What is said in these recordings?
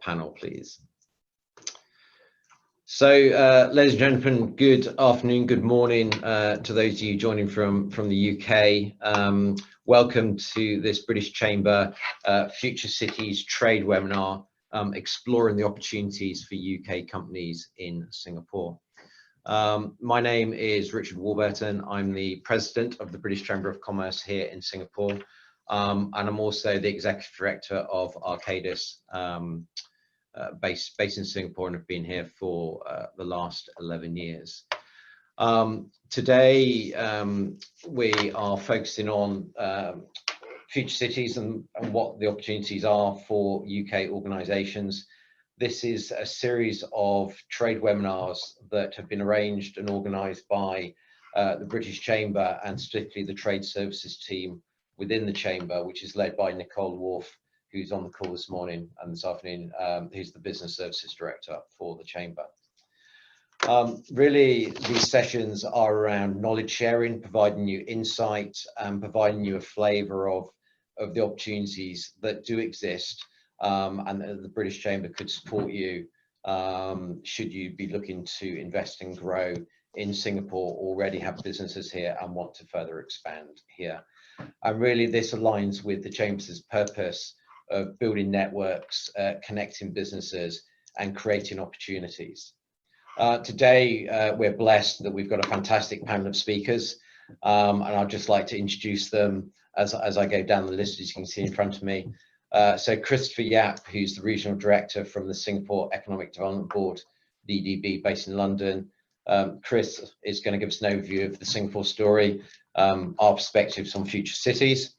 panel, please. So, ladies and gentlemen, good afternoon, good morning to those of you joining from the UK. Welcome to this British Chamber Future Cities Trade webinar, exploring the opportunities for UK companies in Singapore. My name is Richard Warburton. I'm the President of the British Chamber of Commerce here in Singapore, and I'm also the Executive Director of Arcadis, based in Singapore, and have been here for the last 11 years. Today, we are focusing on future cities and what the opportunities are for UK organisations. This is a series of trade webinars that have been arranged and organised by the British Chamber, and specifically the trade services team within the Chamber, which is led by Nicole Wharf, who's on the call this morning and this afternoon, who's the Business Services Director for the Chamber. Really, these sessions are around knowledge sharing, providing you insight, and providing you a flavour of the opportunities that do exist, and the British Chamber could support you should you be looking to invest and grow in Singapore, already have businesses here and want to further expand here. And really, this aligns with the Chamber's purpose of building networks, connecting businesses and creating opportunities. Today, we're blessed that we've got a fantastic panel of speakers, and I'd just like to introduce them as I go down the list, as you can see in front of me. So Christopher Yap, who's the Regional Director from the Singapore Economic Development Board, the EDB, based in London. Chris is going to give us an overview of the Singapore story, our perspectives on future cities.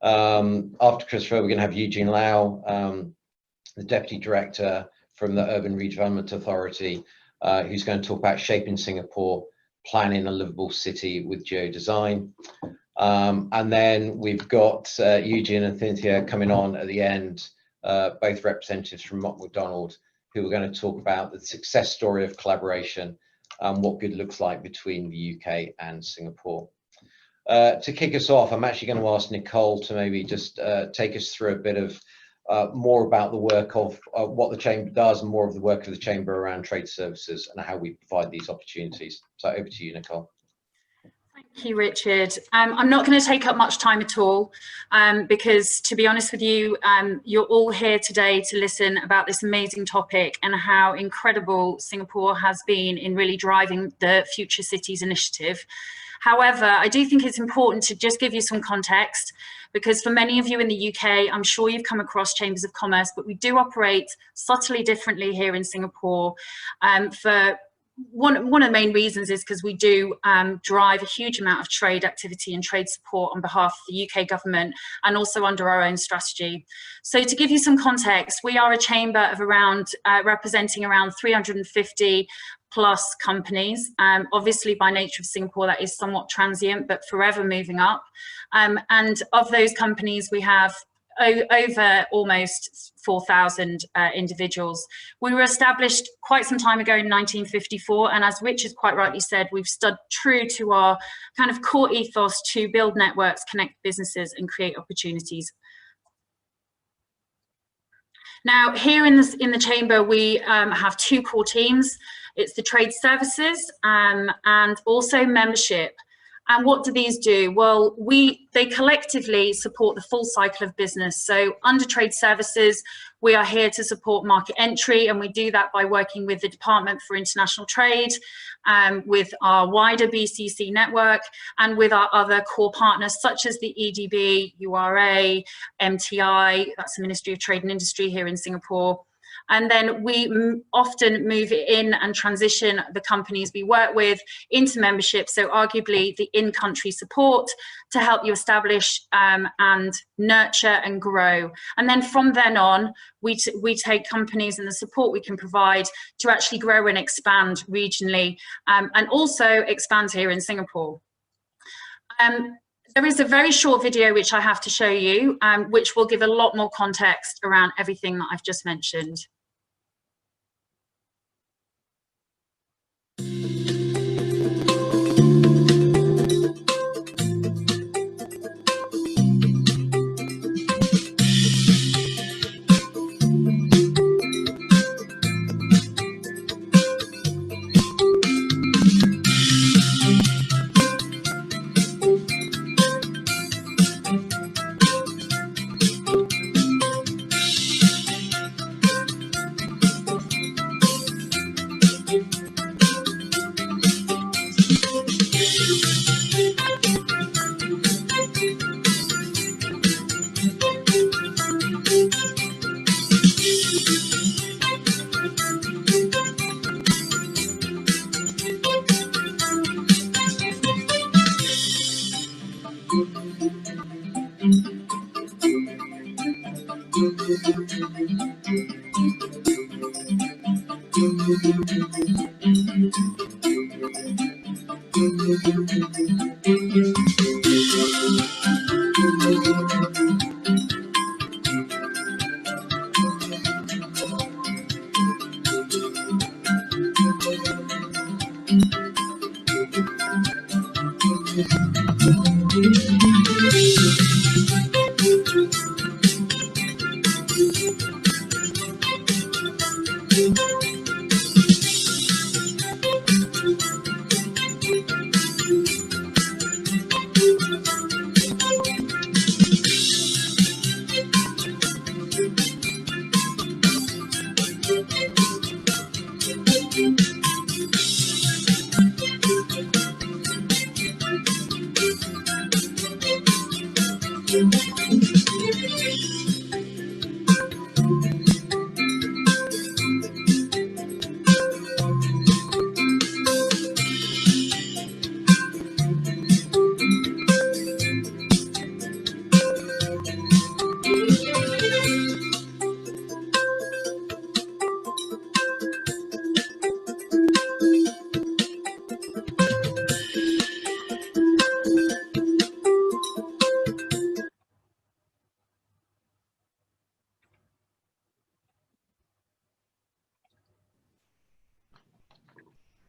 After Christopher, we're going to have Eugene Lau, the Deputy Director from the Urban Redevelopment Authority, who's going to talk about shaping Singapore, planning a livable city with geodesign. And then we've got Eugene and Cynthia coming on at the end, both representatives from Mott MacDonald, who are going to talk about the success story of collaboration and what good looks like between the UK and Singapore. To kick us off, I'm actually going to ask Nicole to maybe just take us through a bit of more about the work of what the Chamber does, and more of the work of the Chamber around trade services and how we provide these opportunities. So over to you, Nicole. Thank you, Richard. I'm not going to take up much time at all, because to be honest with you, you're all here today to listen about this amazing topic and how incredible Singapore has been in really driving the Future Cities initiative. However, I do think it's important to just give you some context, because for many of you in the UK, I'm sure you've come across chambers of commerce, but we do operate subtly differently here in Singapore. For one of the main reasons is because we do drive a huge amount of trade activity and trade support on behalf of the UK government, and also under our own strategy. So to give you some context, we are a chamber of around representing around 350 plus companies. Obviously, by nature of Singapore, that is somewhat transient, but forever moving up. And of those companies, we have over almost 4,000 individuals. We were established quite some time ago in 1954, and as Richard quite rightly said, we've stood true to our kind of core ethos to build networks, connect businesses and create opportunities. Now, here in the Chamber, we have two core teams. It's the trade services and also membership. And what do these do? Well, they collectively support the full cycle of business. So under trade services, we are here to support market entry, and we do that by working with the Department for International Trade, with our wider BCC network, and with our other core partners such as the EDB, URA, MTI, that's the Ministry of Trade and Industry here in Singapore. And then we often move in and transition the companies we work with into membership, so arguably the in-country support to help you establish and nurture and grow. And then from then on, we take companies and the support we can provide to actually grow and expand regionally, and also expand here in Singapore. There is a very short video which I have to show you, which will give a lot more context around everything that I've just mentioned.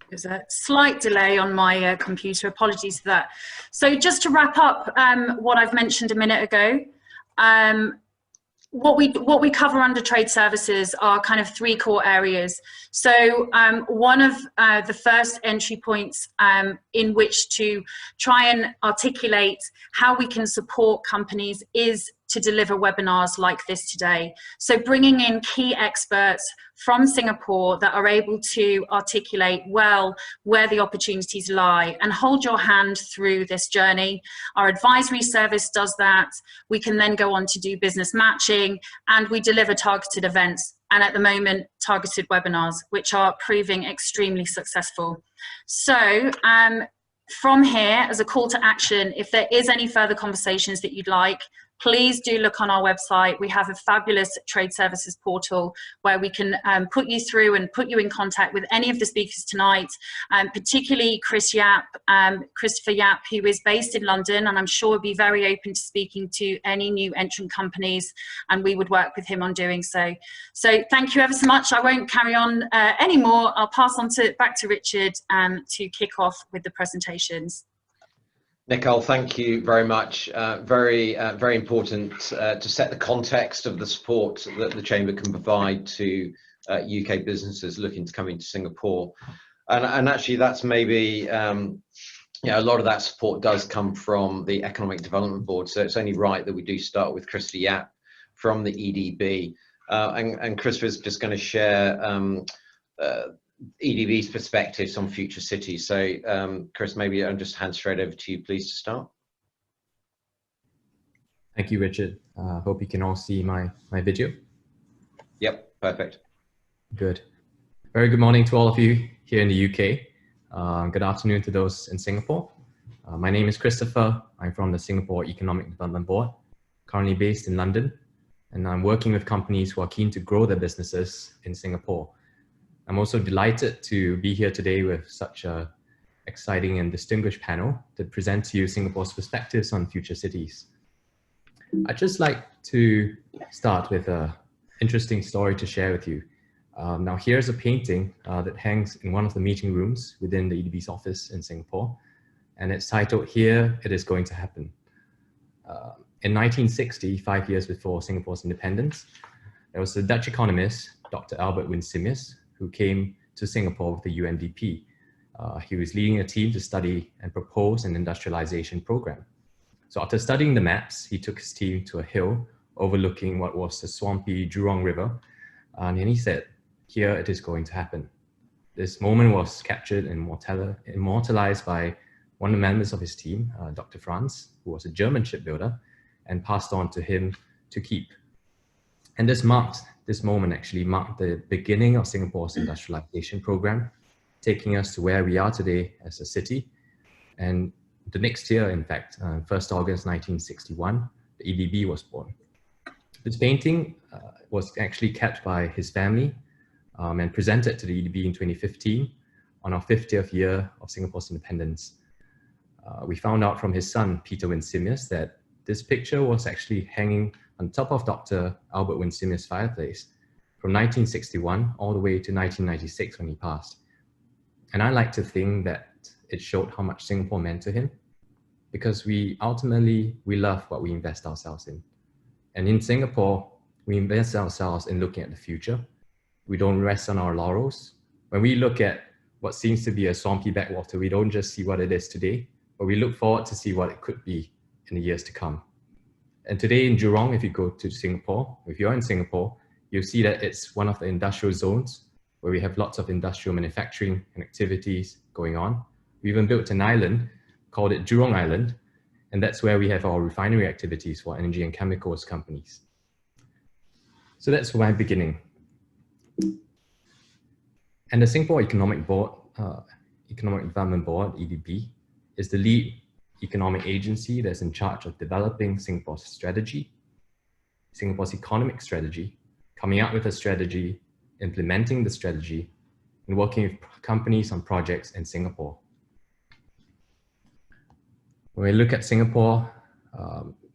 There's a slight delay on my computer, apologies for that. So just to wrap up what I've mentioned a minute ago, what we cover under trade services are kind of three core areas. So one of the first entry points in which to try and articulate how we can support companies is to deliver webinars like this today. So bringing in key experts from Singapore that are able to articulate well where the opportunities lie and hold your hand through this journey. Our advisory service does that. We can then go on to do business matching, and we deliver targeted events, and at the moment targeted webinars, which are proving extremely successful. So from here, as a call to action, if there is any further conversations that you'd like, please do look on our website. We have a fabulous trade services portal where we can put you through and put you in contact with any of the speakers tonight, particularly Christopher Yap, who is based in London, and I'm sure would be very open to speaking to any new entrant companies, and we would work with him on doing so. So thank you ever so much. I won't carry on anymore. I'll pass on back to Richard to kick off with the presentations. Nicole, thank you very much. Very important to set the context of the support that the Chamber can provide to UK businesses looking to come into Singapore. And actually that's maybe, a lot of that support does come from the Economic Development Board. So it's only right that we do start with Christopher Yap from the EDB. And Christopher's just going to share EDB's perspectives on future cities. So Chris, maybe I'll just hand straight over to you, please, to start. Thank you, Richard. Hope you can all see my video. Yep, perfect. Good. Very good morning to all of you here in the UK. Good afternoon to those in Singapore. My name is Christopher. I'm from the Singapore Economic Development Board, currently based in London, and I'm working with companies who are keen to grow their businesses in Singapore. I'm also delighted to be here today with such an exciting and distinguished panel to present to you Singapore's perspectives on future cities. I'd just like to start with an interesting story to share with you. Now here's a painting that hangs in one of the meeting rooms within the EDB's office in Singapore, and it's titled, "Here It Is Going to Happen." In 1960, 5 years before Singapore's independence, there was a Dutch economist, Dr. Albert Winsemius, who came to Singapore with the UNDP. He was leading a team to study and propose an industrialization program. So after studying the maps, he took his team to a hill overlooking what was the swampy Jurong River. And he said, "Here it is going to happen." This moment was captured and immortalized by one of the members of his team, Dr. Franz, who was a German shipbuilder, and passed on to him to keep. And this marked this moment actually marked the beginning of Singapore's industrialization program, taking us to where we are today as a city. And the next year, in fact, 1st August 1961, the EDB was born. This painting was actually kept by his family and presented to the EDB in 2015 on our 50th year of Singapore's independence. We found out from his son, Peter Winsemius, that this picture was actually hanging on top of Dr. Albert Winsemius' fireplace from 1961 all the way to 1996 when he passed. And I like to think that it showed how much Singapore meant to him, because we love what we invest ourselves in. And in Singapore, we invest ourselves in looking at the future. We don't rest on our laurels. When we look at what seems to be a swampy backwater, we don't just see what it is today, but we look forward to see what it could be in the years to come. And today in Jurong, if you go to Singapore, if you're in Singapore, you'll see that it's one of the industrial zones where we have lots of industrial manufacturing and activities going on. We even built an island, called it Jurong Island, and that's where we have our refinery activities for energy and chemicals companies. So that's my beginning. And the Singapore Economic Development Board, EDB, is the lead economic agency that's in charge of developing Singapore's strategy, Singapore's economic strategy, coming up with a strategy, implementing the strategy, and working with companies on projects in Singapore. When we look at Singapore,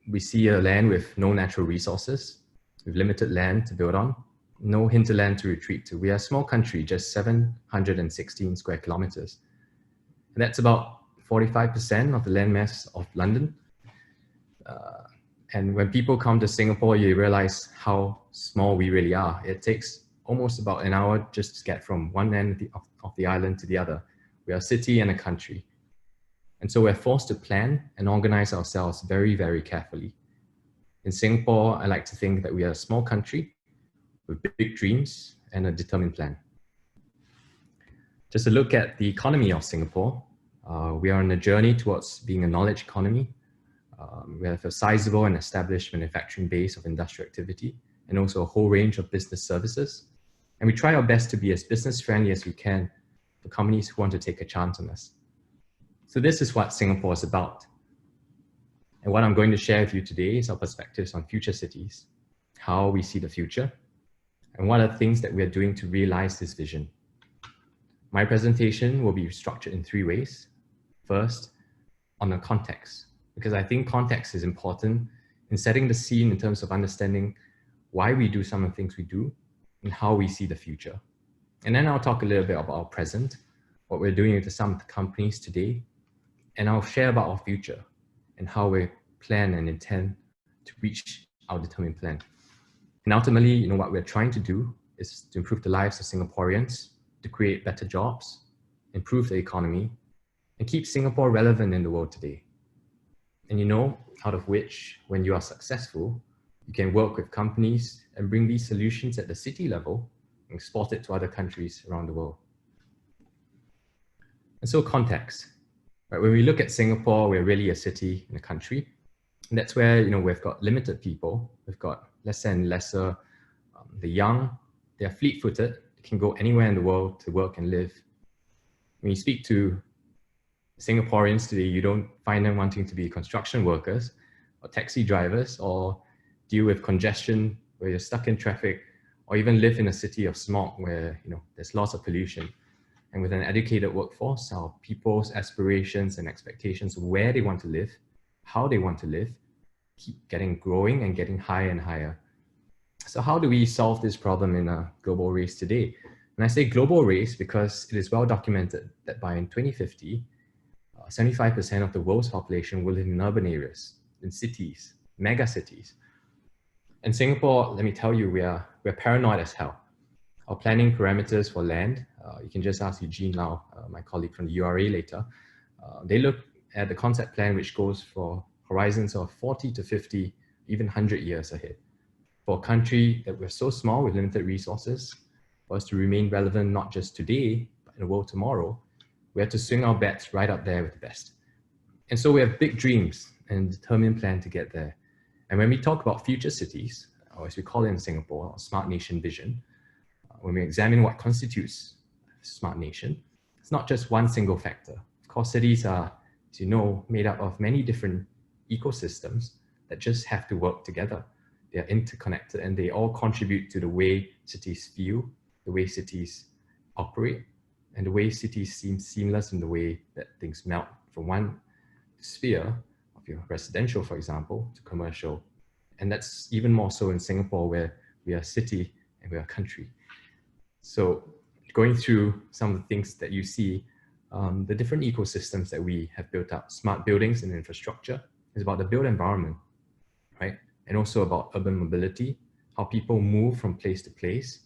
we see a land with no natural resources, with limited land to build on, no hinterland to retreat to. We are a small country, just 716 square kilometers. And that's about 45% of the landmass of London. And when people come to Singapore, you realize how small we really are. It takes almost about an hour just to get from one end of the island to the other. We are a city and a country. And so we're forced to plan and organize ourselves very, very carefully. In Singapore, I like to think that we are a small country with big dreams and a determined plan. Just a look at the economy of Singapore. We are on a journey towards being a knowledge economy. We have a sizable and established manufacturing base of industrial activity and also a whole range of business services. And we try our best to be as business friendly as we can for companies who want to take a chance on us. So this is what Singapore is about. And what I'm going to share with you today is our perspectives on future cities, how we see the future, and what are things that we are doing to realize this vision. My presentation will be structured in 3 ways. First, on the context, because I think context is important in setting the scene in terms of understanding why we do some of the things we do and how we see the future. And then I'll talk a little bit about our present, what we're doing with some of the companies today, and I'll share about our future and how we plan and intend to reach our determined plan. And ultimately, what we're trying to do is to improve the lives of Singaporeans, to create better jobs, improve the economy, and keep Singapore relevant in the world today. And out of which, when you are successful, you can work with companies and bring these solutions at the city level and export it to other countries around the world. And so context, right? When we look at Singapore, we're really a city and a country. And that's where, we've got limited people. We've got lesser and lesser. The young, they're fleet-footed. They can go anywhere in the world to work and live. When you speak to Singaporeans today, you don't find them wanting to be construction workers or taxi drivers or deal with congestion where you're stuck in traffic, or even live in a city of smog where there's lots of pollution. And with an educated workforce, our people's aspirations and expectations of where they want to live, how they want to live, keep growing and getting higher and higher. So how do we solve this problem in a global race today? And I say global race because it is well documented that by 2050, 75% of the world's population will live in urban areas, in cities, mega cities. In Singapore, let me tell you, we're paranoid as hell. Our planning parameters for land, you can just ask Eugene Lau, my colleague from the URA later. They look at the concept plan which goes for horizons of 40 to 50, even 100 years ahead. For a country that we're so small with limited resources, for us to remain relevant not just today, but in the world tomorrow, we have to swing our bets right up there with the best. And so we have big dreams and a determined plan to get there. And when we talk about future cities, or as we call it in Singapore, Smart Nation Vision, when we examine what constitutes a smart nation, it's not just one single factor. Of course, cities are, as you know, made up of many different ecosystems that just have to work together. They are interconnected and they all contribute to the way cities feel, the way cities operate, and the way cities seem seamless in the way that things melt from one sphere of your residential, for example, to commercial. And that's even more so in Singapore, where we are a city and we are a country. So going through some of the things that you see, the different ecosystems that we have built up, smart buildings and infrastructure, is about the built environment, right? And also about urban mobility, how people move from place to place,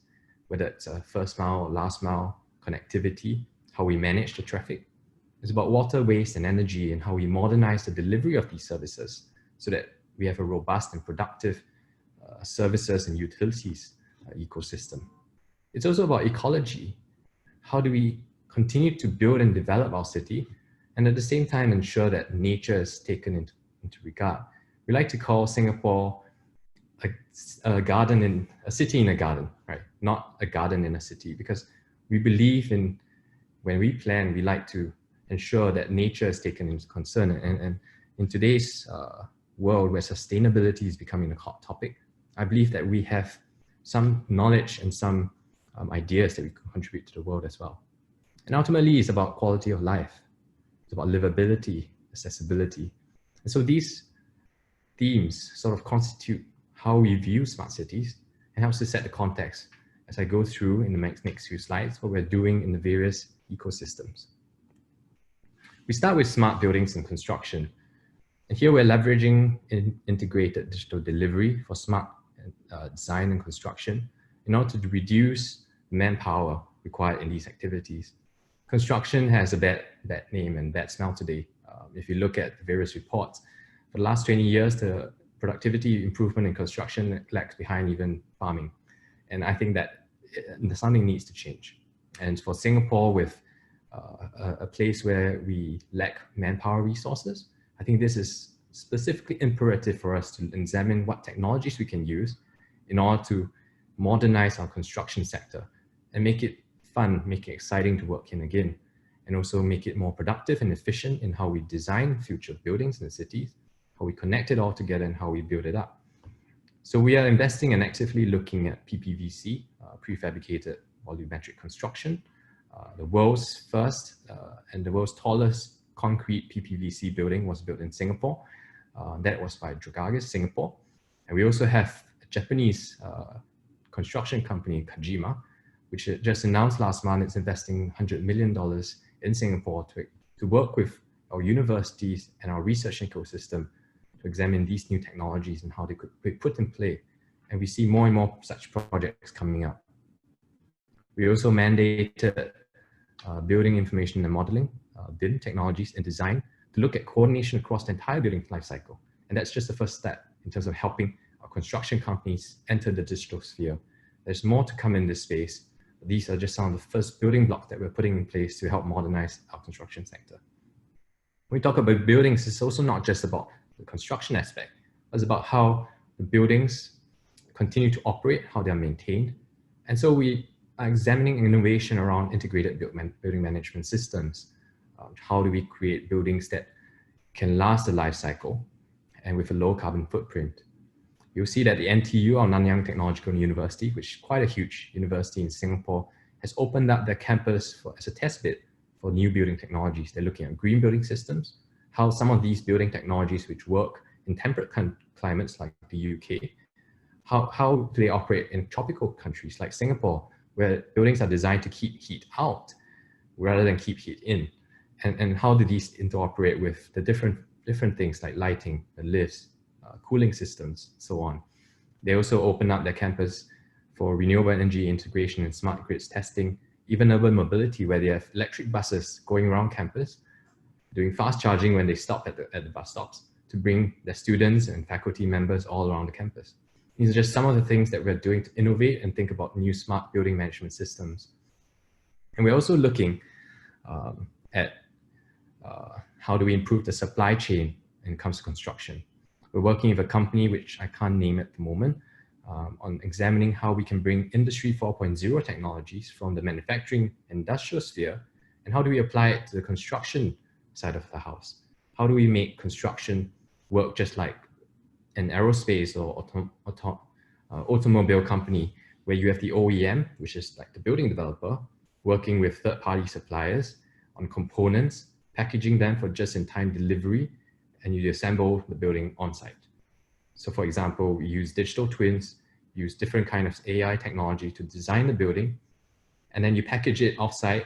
whether it's a first mile or last mile connectivity, how we manage the traffic. It's about water, waste, and energy, and how we modernize the delivery of these services so that we have a robust and productive services and utilities ecosystem. It's also about ecology. How do we continue to build and develop our city, and at the same time ensure that nature is taken into regard? We like to call Singapore a garden in a city in a garden, right? Not a garden in a city, because we believe in, when we plan, we like to ensure that nature is taken into concern. And in today's world where sustainability is becoming a hot topic, I believe that we have some knowledge and some ideas that we can contribute to the world as well. And ultimately, it's about quality of life. It's about livability, accessibility. And so these themes sort of constitute how we view smart cities and helps to set the context as I go through in the next few slides what we're doing in the various ecosystems. We start with smart buildings and construction. And here we're leveraging integrated digital delivery for smart design and construction in order to reduce manpower required in these activities. Construction has a bad name and bad smell today. If you look at the various reports, for the last 20 years, the productivity improvement in construction lags behind even farming. And I think that something needs to change. And for Singapore, with a place where we lack manpower resources, I think this is specifically imperative for us to examine what technologies we can use in order to modernize our construction sector and make it fun, make it exciting to work in again, and also make it more productive and efficient in how we design future buildings in the cities, how we connect it all together, and how we build it up. So we are investing and actively looking at PPVC, prefabricated volumetric construction, the world's first and the world's tallest concrete PPVC building was built in Singapore. That was by Dragages Singapore. And we also have a Japanese construction company, Kajima, which just announced last month it's investing $100 million in Singapore to work with our universities and our research ecosystem to examine these new technologies and how they could be put in play. And we see more and more such projects coming up. We also mandated building information and modeling, BIM technologies and design to look at coordination across the entire building lifecycle. And that's just the first step in terms of helping our construction companies enter the digital sphere. There's more to come in this space. These are just some of the first building blocks that we're putting in place to help modernize our construction sector. When we talk about buildings, it's also not just about the construction aspect. It's about how the buildings continue to operate, how they are maintained. And so we are examining innovation around integrated building management systems. How do we create buildings that can last the life cycle and with a low carbon footprint? You'll see that the NTU, or Nanyang Technological University, which is quite a huge university in Singapore, has opened up their campus as a test bed for new building technologies. They're looking at green building systems, how some of these building technologies which work in temperate climates like the UK, how do they operate in tropical countries like Singapore, where buildings are designed to keep heat out rather than keep heat in, and how do these interoperate with the different things like lighting, the lifts, cooling systems, so on. They also open up their campus for renewable energy integration and smart grids testing, even urban mobility, where they have electric buses going around campus, doing fast charging when they stop at the bus stops to bring their students and faculty members all around the campus. These are just some of the things that we're doing to innovate and think about new smart building management systems. And we're also looking at how do we improve the supply chain when it comes to construction. We're working with a company which I can't name at the moment, on examining how we can bring Industry 4.0 technologies from the manufacturing industrial sphere, and how do we apply it to the construction side of the house? How do we make construction work just like an aerospace or automobile company, where you have the OEM, which is like the building developer, working with third-party suppliers on components, packaging them for just-in-time delivery, and you assemble the building on-site. So for example, we use digital twins, use different kind of AI technology to design the building, and then you package it off-site,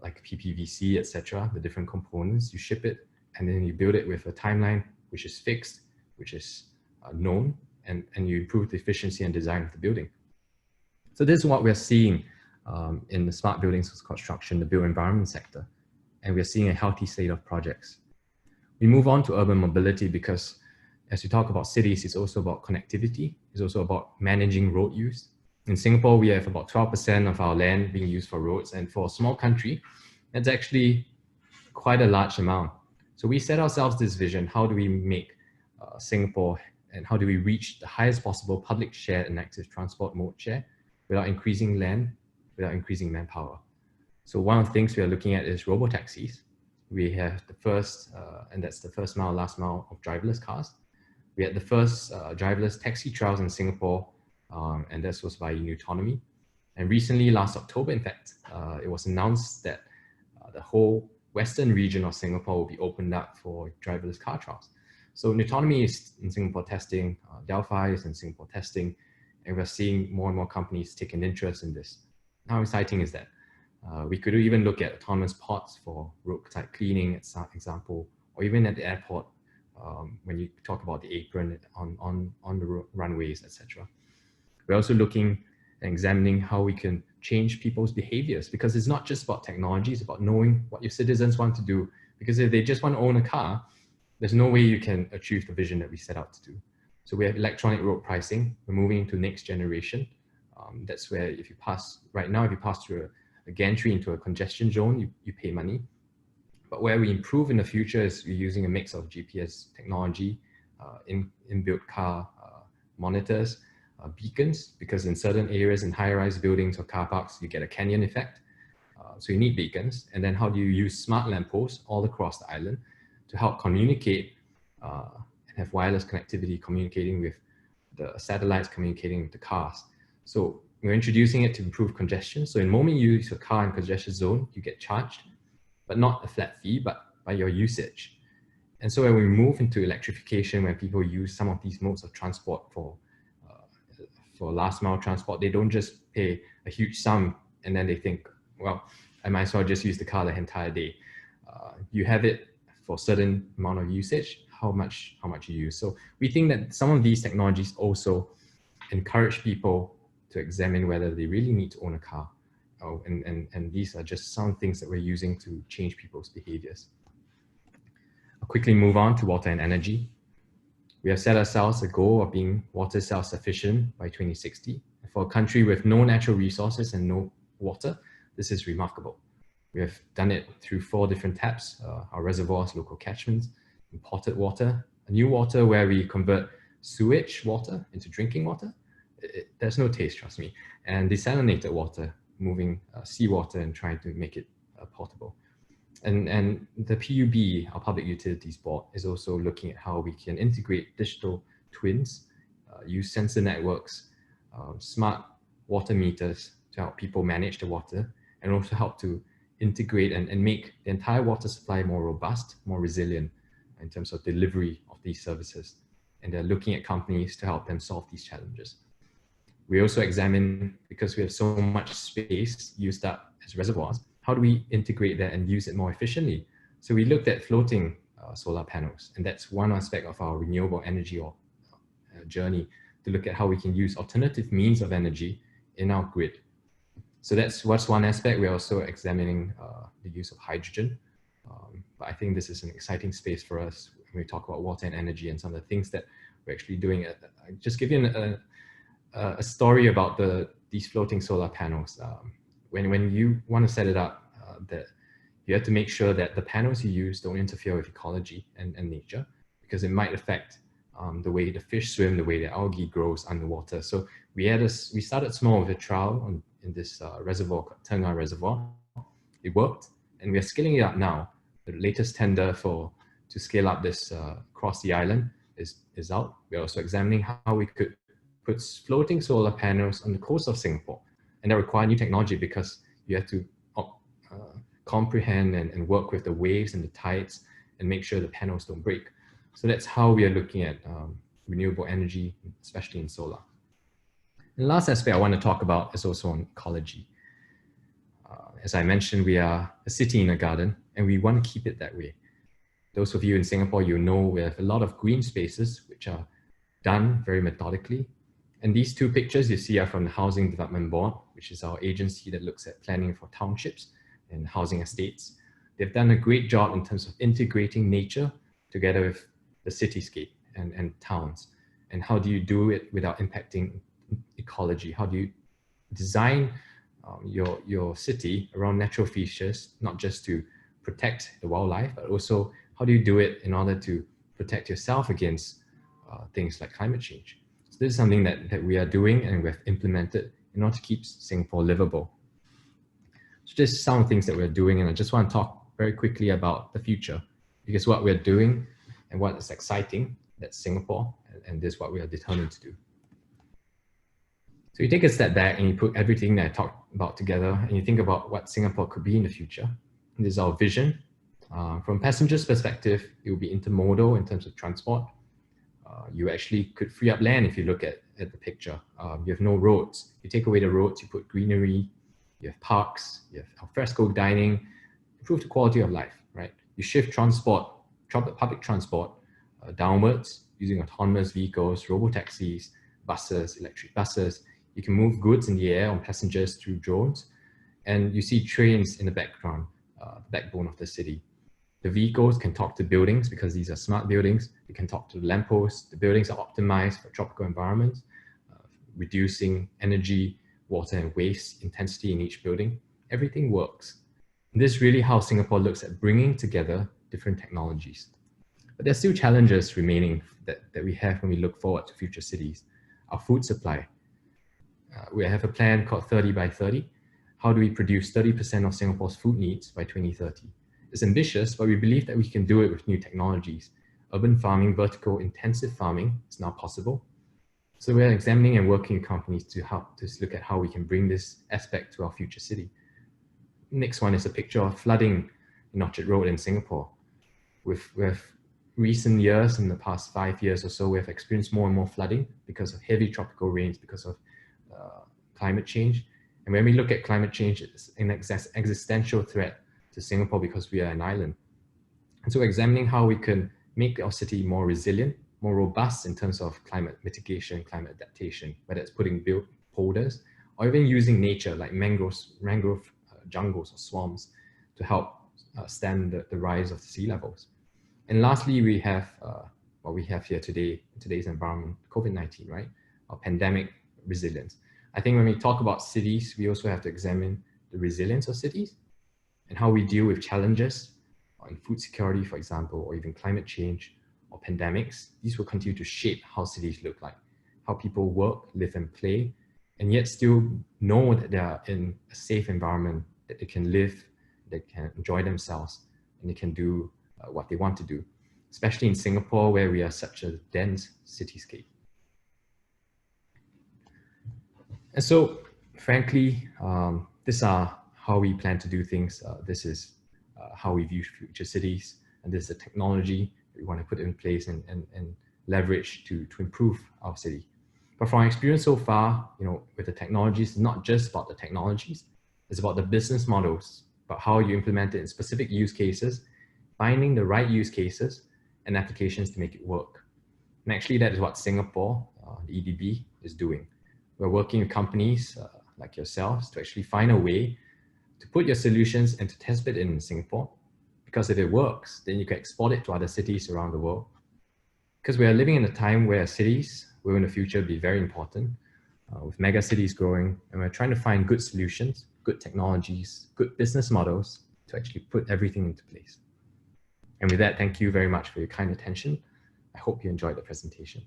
like PPVC, etc., the different components, you ship it, and then you build it with a timeline which is fixed, which is known, and you improve the efficiency and design of the building. So this is what we're seeing in the smart buildings construction, the built environment sector, and we're seeing a healthy state of projects. We move on to urban mobility because as we talk about cities, it's also about connectivity. It's also about managing road use. In Singapore, we have about 12% of our land being used for roads, and for a small country, that's actually quite a large amount. So we set ourselves this vision: how do we make Singapore, and how do we reach the highest possible public share and active transport mode share without increasing land, without increasing manpower? So one of the things we are looking at is robo-taxis. We have the first, and that's the first mile, last mile of driverless cars. We had the first driverless taxi trials in Singapore, and this was by Autonomy. And recently, last October, in fact, it was announced that the whole western region of Singapore will be opened up for driverless car trials. So Autonomy is in Singapore testing, Delphi is in Singapore testing, and we're seeing more and more companies take an interest in this. How exciting is that? We could even look at autonomous pods for roadside cleaning, as an example, or even at the airport when you talk about the apron on the runways, etc. We're also looking and examining how we can change people's behaviors, because it's not just about technology, it's about knowing what your citizens want to do. Because if they just want to own a car, there's no way you can achieve the vision that we set out to do. So we have electronic road pricing. We're moving into next generation. That's where if you pass, right now, if you pass through a gantry into a congestion zone, you pay money. But where we improve in the future is we're using a mix of GPS technology, inbuilt car monitors, beacons, because in certain areas in high-rise buildings or car parks, you get a canyon effect. So you need beacons. And then how do you use smart lampposts all across the island to help communicate and have wireless connectivity, communicating with the satellites, communicating with the cars. So we're introducing it to improve congestion. So in the moment you use your car in congestion zone, you get charged, but not a flat fee, but by your usage. And so when we move into electrification, when people use some of these modes of transport for last mile transport, they don't just pay a huge sum and then they think, well, I might as well just use the car the entire day. You have it for a certain amount of usage, how much you use. So we think that some of these technologies also encourage people to examine whether they really need to own a car. And these are just some things that we're using to change people's behaviors. I'll quickly move on to water and energy. We have set ourselves a goal of being water self-sufficient by 2060. For a country with no natural resources and no water, this is remarkable. We have done it through 4 different taps, our reservoirs, local catchments, imported water, a new water where we convert sewage water into drinking water. There's no taste, trust me. And desalinated water, moving seawater and trying to make it potable. And the PUB, our Public Utilities Board, is also looking at how we can integrate digital twins, use sensor networks, smart water meters to help people manage the water, and also help to integrate and make the entire water supply more robust, more resilient in terms of delivery of these services. And they're looking at companies to help them solve these challenges. We also examine, because we have so much space used up as reservoirs, how do we integrate that and use it more efficiently? So we looked at floating solar panels, and that's one aspect of our renewable energy journey, to look at how we can use alternative means of energy in our grid. So that's one aspect. We're also examining the use of hydrogen. But I think this is an exciting space for us when we talk about water and energy and some of the things that we're actually doing. I'll just give you a story about these floating solar panels. When you want to set it up, that you have to make sure that the panels you use don't interfere with ecology and nature, because it might affect the way the fish swim, the way the algae grows underwater. So we started small with a trial in this reservoir, Tengah Reservoir. It worked, and we are scaling it up now. The latest tender to scale up this across the island is out. We're also examining how we could put floating solar panels on the coast of Singapore, and that require new technology because you have to comprehend and work with the waves and the tides and make sure the panels don't break. So that's how we are looking at renewable energy, especially in solar. And the last aspect I want to talk about is also on ecology. As I mentioned, we are a city in a garden, and we want to keep it that way. Those of you in Singapore, you know we have a lot of green spaces which are done very methodically. And these two pictures you see are from the Housing Development Board, which is our agency that looks at planning for townships and housing estates. They've done a great job in terms of integrating nature together with the cityscape and towns. And how do you do it without impacting ecology? How do you design your city around natural features, not just to protect the wildlife, but also how do you do it in order to protect yourself against things like climate change? So this is something that we are doing and we've implemented in order to keep Singapore livable. So just some things that we're doing, and I just want to talk very quickly about the future, because what we're doing and what is exciting, that's Singapore, and this is what we are determined to do. So you take a step back and you put everything that I talked about together and you think about what Singapore could be in the future. And this is our vision. From passengers' perspective, it will be intermodal in terms of transport. You actually could free up land if you look at the picture. You have no roads. You take away the roads, you put greenery, you have parks, you have alfresco dining, improve the quality of life, right? You shift transport, public transport downwards using autonomous vehicles, robo-taxis, buses, electric buses. You can move goods in the air on passengers through drones. And you see trains in the background, the backbone of the city. The vehicles can talk to buildings because these are smart buildings. They can talk to the lampposts. The buildings are optimized for tropical environments, reducing energy, water, and waste intensity in each building. Everything works. And this is really how Singapore looks at bringing together different technologies. But there's still challenges remaining that we have when we look forward to future cities. Our food supply. We have a plan called 30 by 30. How do we produce 30% of Singapore's food needs by 2030? It's ambitious, but we believe that we can do it with new technologies. Urban farming, vertical intensive farming is now possible. So we're examining and working with companies to help to look at how we can bring this aspect to our future city. Next one is a picture of flooding in Orchard Road in Singapore. With recent years, in the past 5 years or so, we have experienced more and more flooding because of heavy tropical rains, because of climate change. And when we look at climate change, it's an existential threat to Singapore because we are an island. And so we're examining how we can make our city more resilient, more robust in terms of climate mitigation, climate adaptation, whether it's putting built polders or even using nature like mangrove jungles or swamps to help stem the rise of sea levels. And lastly, we have what we have here today, in today's environment, COVID-19, right? Our pandemic resilience. I think when we talk about cities, we also have to examine the resilience of cities and how we deal with challenges in food security, for example, or even climate change or pandemics. These will continue to shape how cities look like, how people work, live and play, and yet still know that they are in a safe environment, that they can live, they can enjoy themselves, and they can do what they want to do, especially in Singapore, where we are such a dense cityscape. And so, frankly, these are how we plan to do things. This is how we view future cities, and this is the technology we want to put in place and leverage to improve our city. But from our experience so far, with the technologies, it's not just about the technologies, it's about the business models, about how you implement it in specific use cases, finding the right use cases and applications to make it work. And actually, that is what Singapore, the EDB, is doing. We're working with companies like yourselves to actually find a way to put your solutions and to test it in Singapore. Because if it works, then you can export it to other cities around the world. Because we are living in a time where cities will in the future be very important, with mega cities growing, and we're trying to find good solutions, good technologies, good business models to actually put everything into place. And with that, thank you very much for your kind attention. I hope you enjoyed the presentation.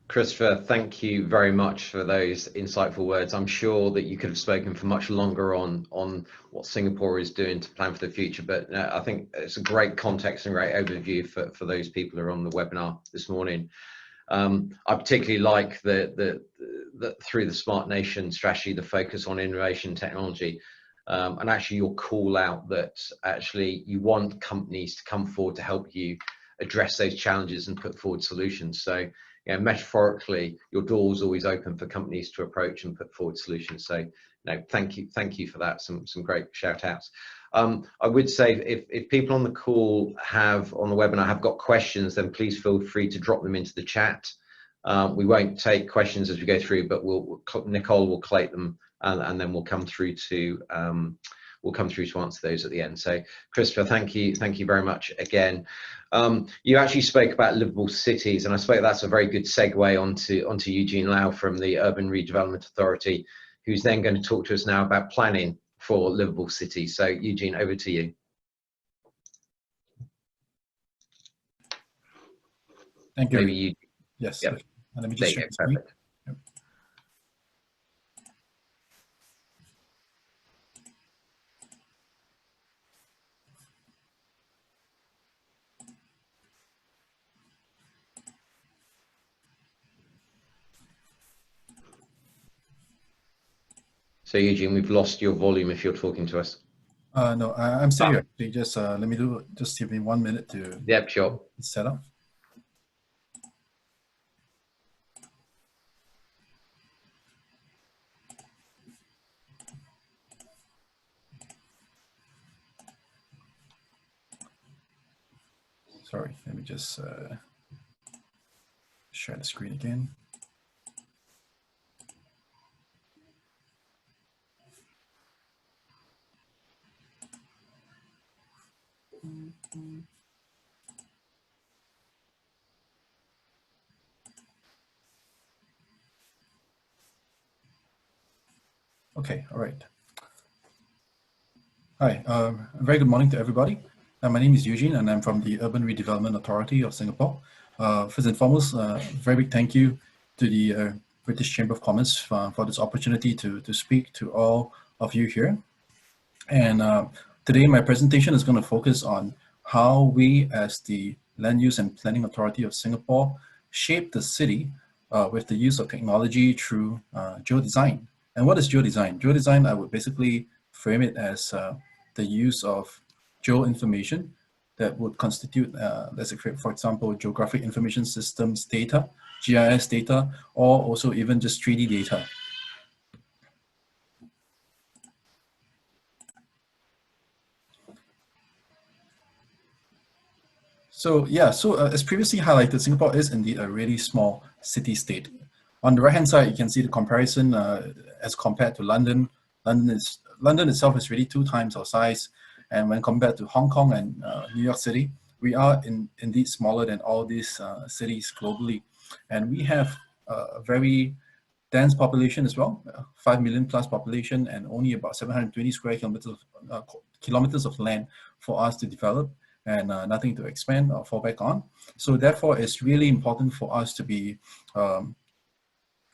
Christopher, thank you very much for those insightful words. I'm sure that you could have spoken for much longer on what Singapore is doing to plan for the future, but I think it's a great context and great overview for those people who are on the webinar this morning. I particularly like the through the Smart Nation strategy, the focus on innovation technology, and actually your call out that actually you want companies to come forward to help you address those challenges and put forward solutions. So, you know, metaphorically, your door is always open for companies to approach and put forward solutions. So, no, thank you for that. Some great shout outs. I would say if people on the call on the webinar have got questions, then please feel free to drop them into the chat. We won't take questions as we go through, but Nicole will collate them and then we'll come through to answer those at the end. So Christopher, thank you very much again. You actually spoke about livable cities, and I suppose that's a very good segue onto Eugene Lau from the Urban Redevelopment Authority, who's then going to talk to us now about planning for livable cities. So Eugene, over to you. Thank you. Maybe you. Yes. Yep. Let me just share the screen. Perfect. Yep. So Eugene, we've lost your volume if you're talking to us. No, I'm still here. Just let me just give me 1 minute to Sure. set up. Sorry, let me just share the screen again. Okay, all right. Hi, very good morning to everybody. My name is Eugene and I'm from the Urban Redevelopment Authority of Singapore. First and foremost, very big thank you to the British Chamber of Commerce for this opportunity to speak to all of you here. And today my presentation is going to focus on how we as the Land Use and Planning Authority of Singapore shape the city with the use of technology through geodesign. And what is geodesign? Geodesign, I would basically frame it as the use of geoinformation that would constitute, let's say, for example, geographic information systems data, GIS data, or also even just 3D data. So yeah, as previously highlighted, Singapore is indeed a really small city-state. On the right-hand side, you can see the comparison as compared to London. London itself is really 2 times our size. And when compared to Hong Kong and New York City, we are indeed smaller than all these cities globally. And we have a very dense population as well, 5 million plus population, and only about 720 square kilometers of land for us to develop, and nothing to expand or fall back on. So therefore, it's really important for us to be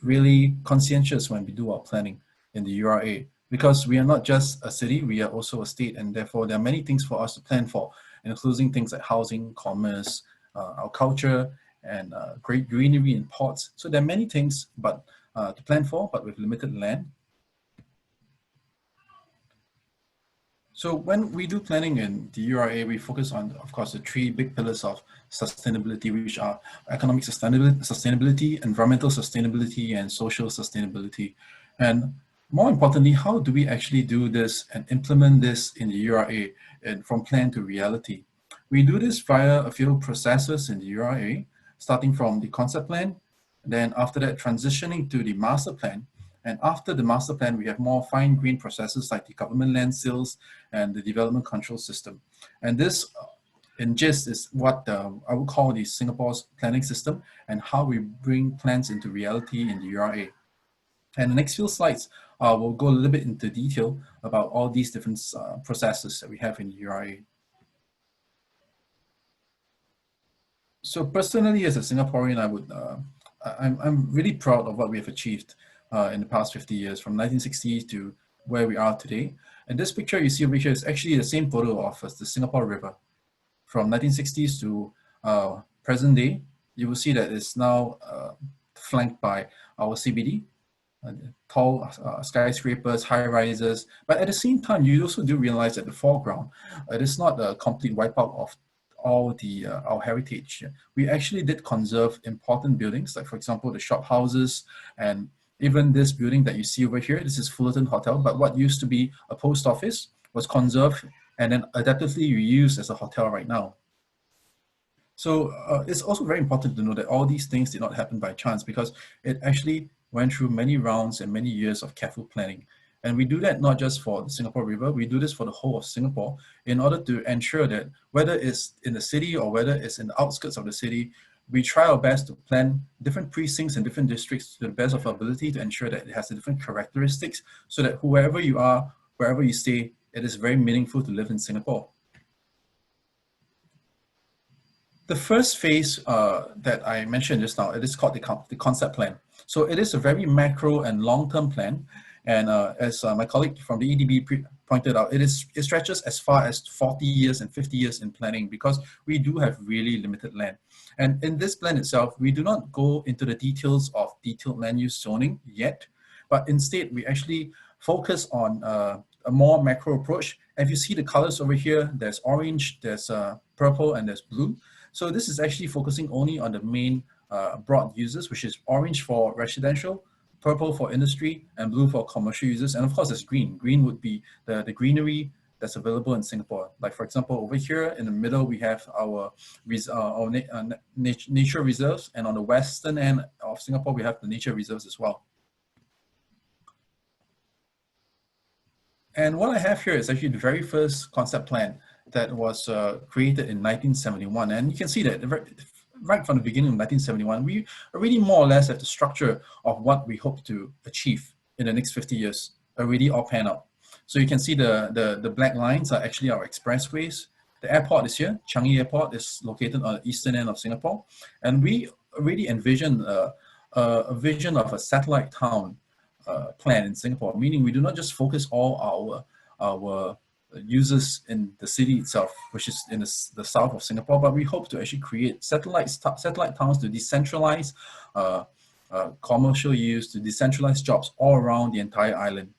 really conscientious when we do our planning in the URA, because we are not just a city, we are also a state, and therefore there are many things for us to plan for, including things like housing, commerce, our culture, and great greenery and ports. So there are many things to plan for, but with limited land. So when we do planning in the URA, we focus on, of course, the 3 big pillars of sustainability, which are economic sustainability, environmental sustainability, and social sustainability. And more importantly, how do we actually do this and implement this in the URA and from plan to reality? We do this via a few processes in the URA, starting from the concept plan, then after that transitioning to the master plan. And after the master plan, we have more fine-grained processes like the government land sales and the development control system. And this, in gist, is what I would call the Singapore's planning system and how we bring plans into reality in the URA. And the next few slides, we'll go a little bit into detail about all these different processes that we have in the URA. So personally, as a Singaporean, I'm really proud of what we have achieved in the past 50 years, from 1960 to where we are today. And this picture you see over here is actually the same photo of the Singapore River. From 1960s to present day, you will see that it's now flanked by our CBD, tall skyscrapers, high rises. But at the same time, you also do realize that the foreground, it is not a complete wipeout of all the our heritage. We actually did conserve important buildings, like for example, the shop houses, and even this building that you see over here. This is Fullerton Hotel, but what used to be a post office was conserved and then adaptively reused as a hotel right now. So it's also very important to know that all these things did not happen by chance, because it actually went through many rounds and many years of careful planning. And we do that not just for the Singapore River, we do this for the whole of Singapore in order to ensure that whether it's in the city or whether it's in the outskirts of the city, we try our best to plan different precincts and different districts to the best of our ability to ensure that it has the different characteristics, so that whoever you are, wherever you stay, it is very meaningful to live in Singapore. The first phase that I mentioned just now, it is called the concept plan. So it is a very macro and long-term plan. And as my colleague from the EDB pointed out, it stretches as far as 40 years and 50 years in planning, because we do have really limited land. And in this plan itself, we do not go into the details of detailed land use zoning yet, but instead we actually focus on a more macro approach. And if you see the colors over here, there's orange, there's purple, and there's blue. So this is actually focusing only on the main broad uses, which is orange for residential, purple for industry, and blue for commercial users. And of course, there's green. Green would be the greenery that's available in Singapore. Like for example, over here in the middle, we have our nature reserves, and on the western end of Singapore, we have the nature reserves as well. And what I have here is actually the very first concept plan that was created in 1971. And you can see that right from the beginning of 1971, we already more or less have the structure of what we hope to achieve in the next 50 years already all panned out. So you can see the black lines are actually our expressways. The airport is here. Changi Airport is located on the eastern end of Singapore. And we already envision a vision of a satellite town plan in Singapore, meaning we do not just focus all our users in the city itself, which is in the south of Singapore, but we hope to actually create satellite towns to decentralize commercial use, to decentralize jobs all around the entire island.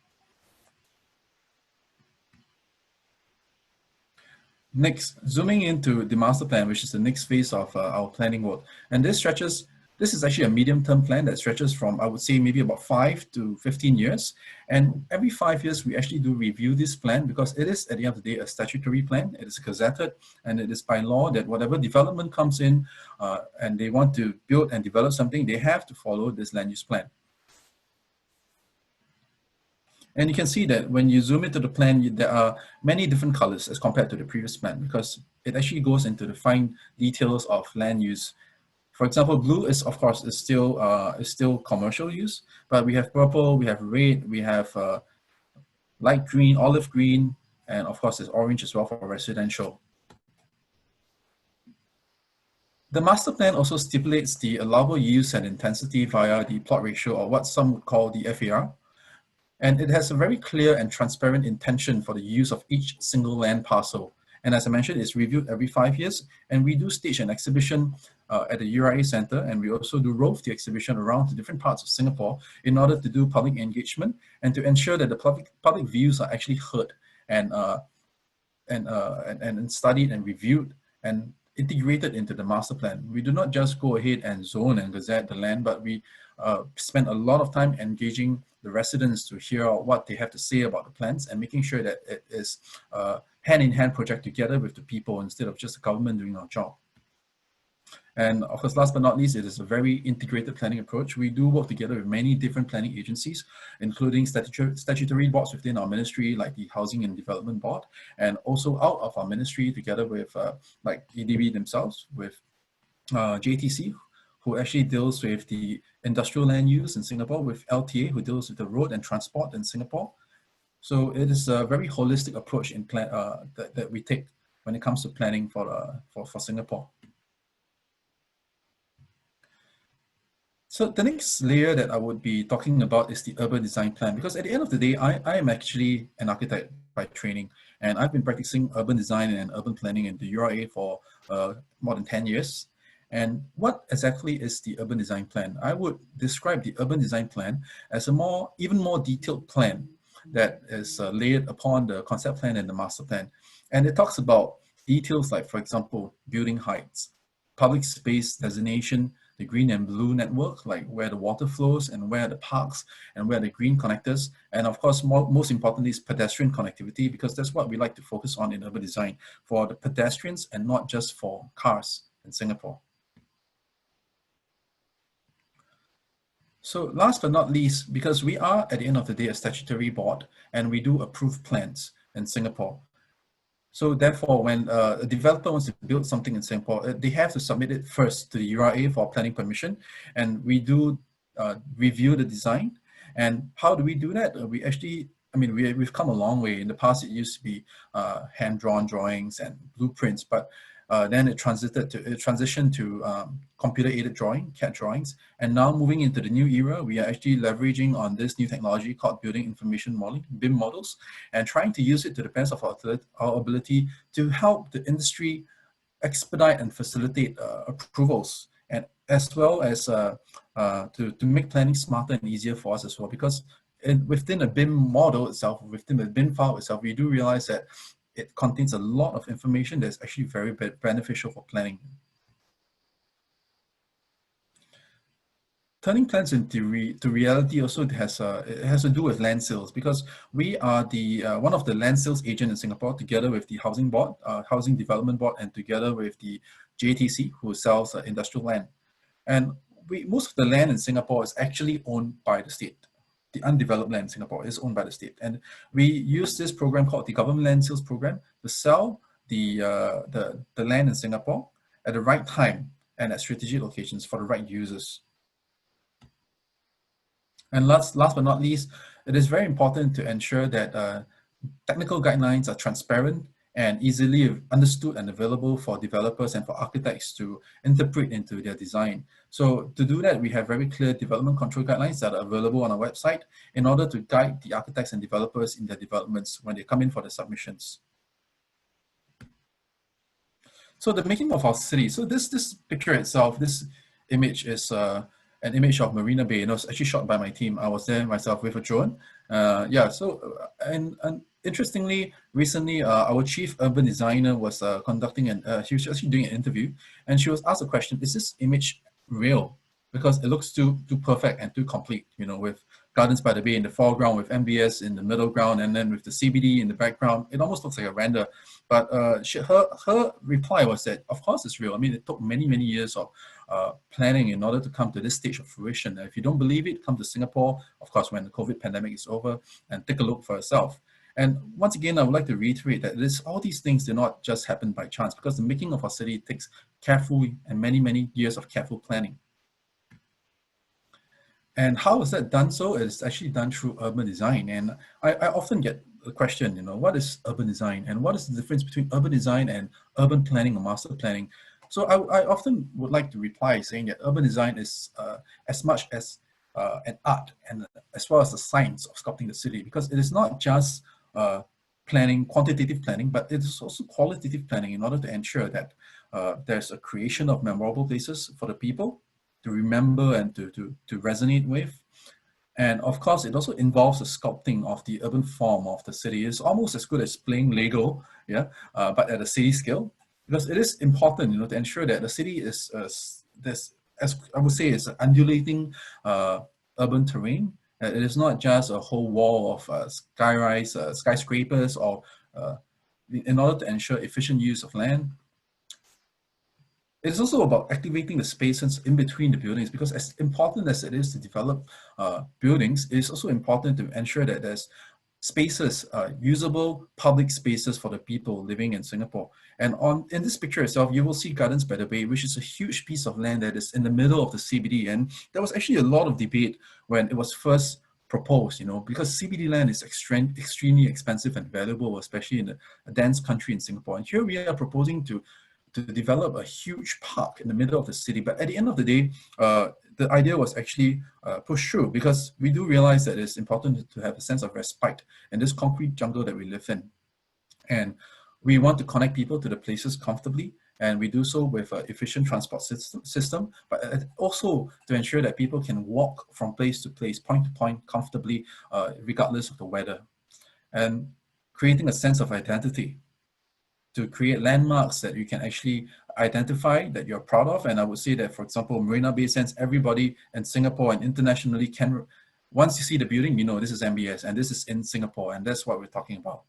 Next, zooming into the master plan, which is the next phase of our planning work. And this is actually a medium-term plan that stretches from, I would say, maybe about 5 to 15 years. And every 5 years, we actually do review this plan, because it is, at the end of the day, a statutory plan. It is gazetted, and it is by law that whatever development comes in and they want to build and develop something, they have to follow this land use plan. And you can see that when you zoom into the plan, there are many different colors as compared to the previous plan, because it actually goes into the fine details of land use. For example, blue is, of course, is still commercial use, but we have purple, we have red, we have light green, olive green, and of course, there's orange as well for residential. The master plan also stipulates the allowable use and intensity via the plot ratio, or what some would call the FAR. And it has a very clear and transparent intention for the use of each single land parcel. And as I mentioned, it's reviewed every 5 years. And we do stage an exhibition at the URA Center, and we also do rove the exhibition around to different parts of Singapore in order to do public engagement and to ensure that the public views are actually heard and studied and reviewed and integrated into the master plan. We do not just go ahead and zone and gazette the land, but we spend a lot of time engaging the residents to hear what they have to say about the plans and making sure that it is hand-in-hand project together with the people instead of just the government doing our job. And of course, last but not least, it is a very integrated planning approach. We do work together with many different planning agencies, including statutory boards within our ministry, like the Housing and Development Board, and also out of our ministry together with like EDB themselves, with JTC, who actually deals with the industrial land use in Singapore, with LTA, who deals with the road and transport in Singapore. So it is a very holistic approach in that we take when it comes to planning for Singapore. So the next layer that I would be talking about is the urban design plan, because at the end of the day, I am actually an architect by training, and I've been practicing urban design and urban planning in the URA for more than 10 years. And what exactly is the urban design plan? I would describe the urban design plan as a even more detailed plan that is layered upon the concept plan and the master plan. And it talks about details like, for example, building heights, public space designation, the green and blue network, like where the water flows and where the parks and where the green connectors. And of course, most importantly is pedestrian connectivity, because that's what we like to focus on in urban design for the pedestrians and not just for cars in Singapore. So last but not least, because we are at the end of the day a statutory board and we do approve plans in Singapore. So therefore, when a developer wants to build something in Singapore, they have to submit it first to the URA for planning permission. And we do review the design. And how do we do that? We actually, we've come a long way. In the past, it used to be hand-drawn drawings and blueprints, but then it transitioned to computer-aided drawing, CAD drawings. And now moving into the new era, we are actually leveraging on this new technology called Building Information Modeling, BIM models, and trying to use it to the best of our ability to help the industry expedite and facilitate approvals, and as well as to make planning smarter and easier for us as well. Because within a BIM model itself, within the BIM file itself, we do realize that it contains a lot of information that's actually very beneficial for planning. Turning plans into reality also has to do with land sales, because we are the one of the land sales agent in Singapore, together with the Housing Board, Housing Development Board, and together with the JTC, who sells industrial land. And most of the land in Singapore is actually owned by the state. The undeveloped land in Singapore is owned by the state, and we use this program called the Government Land Sales Program to sell the land in Singapore at the right time and at strategic locations for the right users. And last but not least, it is very important to ensure that technical guidelines are transparent and easily understood and available for developers and for architects to interpret into their design. So to do that, we have very clear development control guidelines that are available on our website in order to guide the architects and developers in their developments when they come in for the submissions. So the making of our city. So this picture itself, this image is an image of Marina Bay, and it was actually shot by my team. I was there myself with a drone. And interestingly, recently, our chief urban designer was she was actually doing an interview, and she was asked a question: is this image real? Because it looks too perfect and too complete, with Gardens by the Bay in the foreground, with MBS in the middle ground, and then with the CBD in the background. It almost looks like a render. But her reply was that, of course, it's real. It took many years of planning in order to come to this stage of fruition. If you don't believe it, come to Singapore, of course, when the COVID pandemic is over, and take a look for yourself. And once again, I would like to reiterate that all these things do not just happen by chance, because the making of our city takes careful and many years of careful planning. And how is that done so? It's actually done through urban design. And I often get the question, what is urban design? And what is the difference between urban design and urban planning or master planning? So I often would like to reply saying that urban design is as much as an art, and as well as the science of sculpting the city, because it is not just planning, quantitative planning, but it is also qualitative planning in order to ensure that there's a creation of memorable places for the people to remember and to resonate with. And of course, it also involves the sculpting of the urban form of the city. It's almost as good as playing Lego, but at a city scale, because it is important, to ensure that the city is, as I would say, is an undulating urban terrain. It is not just a whole wall of skyscrapers, or in order to ensure efficient use of land. It's also about activating the spaces in between the buildings, because as important as it is to develop buildings, it's also important to ensure that there's spaces, usable public spaces for the people living in Singapore. And in this picture itself, you will see Gardens by the Bay, which is a huge piece of land that is in the middle of the CBD. And there was actually a lot of debate when it was first proposed, because CBD land is extremely expensive and valuable, especially in a dense country in Singapore. And here we are proposing to develop a huge park in the middle of the city. But at the end of the day, the idea was actually pushed through, because we do realize that it's important to have a sense of respite in this concrete jungle that we live in. And we want to connect people to the places comfortably, and we do so with an efficient transport system, but also to ensure that people can walk from place to place, point to point comfortably, regardless of the weather. And creating a sense of identity, to create landmarks that you can actually identify, that you're proud of. And I would say that, for example, Marina Bay Sands, everybody in Singapore and internationally can, once you see the building, you know this is MBS and this is in Singapore, and that's what we're talking about.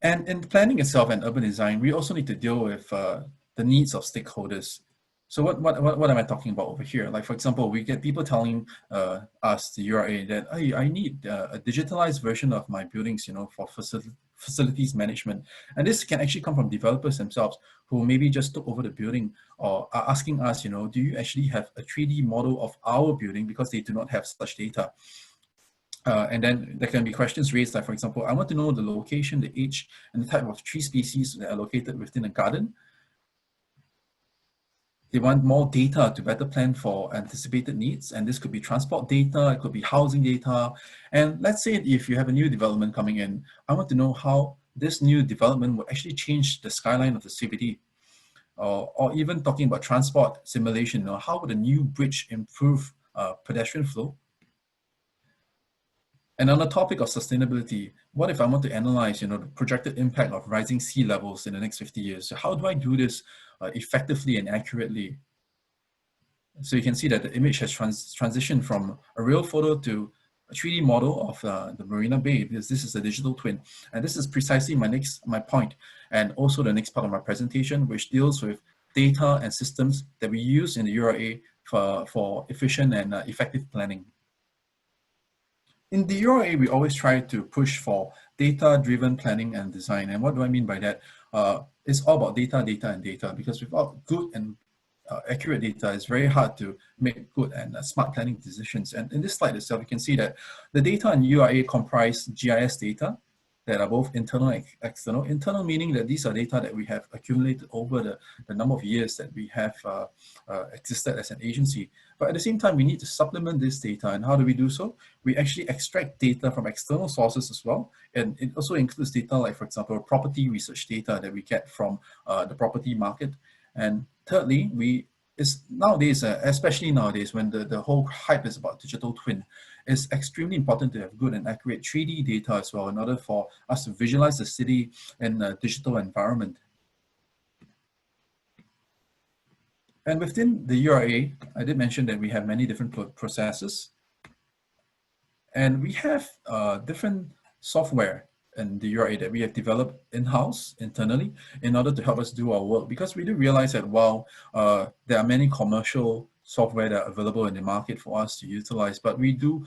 And in planning itself and urban design, we also need to deal with the needs of stakeholders. So what am I talking about over here? Like, for example, we get people telling us, the URA, that hey, I need a digitalized version of my buildings, you know, for facilities management. And this can actually come from developers themselves who maybe just took over the building, or are asking us, you know, do you actually have a 3D model of our building, because they do not have such data. And then there can be questions raised, like, for example, I want to know the location, the age, and the type of tree species that are located within a garden. They want more data to better plan for anticipated needs, and this could be transport data, it could be housing data. And let's say if you have a new development coming in, I want to know how this new development will actually change the skyline of the CBD. Or even talking about transport simulation, you know, how would a new bridge improve pedestrian flow? And on the topic of sustainability, what if I want to analyze, you know, the projected impact of rising sea levels in the next 50 years? So how do I do this effectively and accurately? So you can see that the image has transitioned from a real photo to a 3D model of the Marina Bay, because this is a digital twin. And this is precisely my point, and also the next part of my presentation, which deals with data and systems that we use in the URA for efficient and effective planning. In the URA, we always try to push for data-driven planning and design. And what do I mean by that? It's all about data, and data, because without good and accurate data, it's very hard to make good and smart planning decisions. And in this slide itself, you can see that the data in URA comprise GIS data that are both internal and external. Internal meaning that these are data that we have accumulated over the number of years that we have existed as an agency. But at the same time, we need to supplement this data. And how do we do so? We actually extract data from external sources as well. And it also includes data like, for example, property research data that we get from the property market. And thirdly, nowadays, especially nowadays, when the whole hype is about digital twin, it's extremely important to have good and accurate 3D data as well, in order for us to visualize the city in a digital environment. And within the URA, I did mention that we have many different processes, and we have different software in the URA that we have developed in-house, internally, in order to help us do our work. Because we do realize that while there are many commercial software that are available in the market for us to utilize, but we do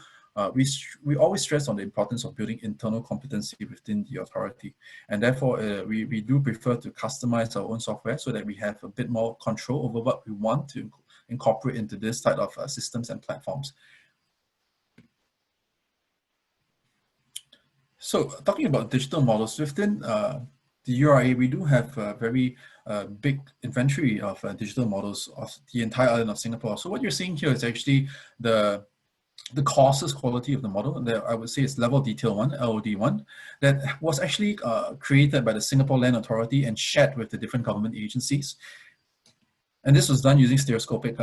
we always stress on the importance of building internal competency within the authority. And therefore, we do prefer to customize our own software so that we have a bit more control over what we want to incorporate into this type of systems and platforms. So talking about digital models, within the URA, we do have a very big inventory of digital models of the entire island of Singapore. So what you're seeing here is actually the courses quality of the model. That I would say is level detail 1, LOD1, that was actually created by the Singapore Land Authority and shared with the different government agencies. And this was done using stereoscopic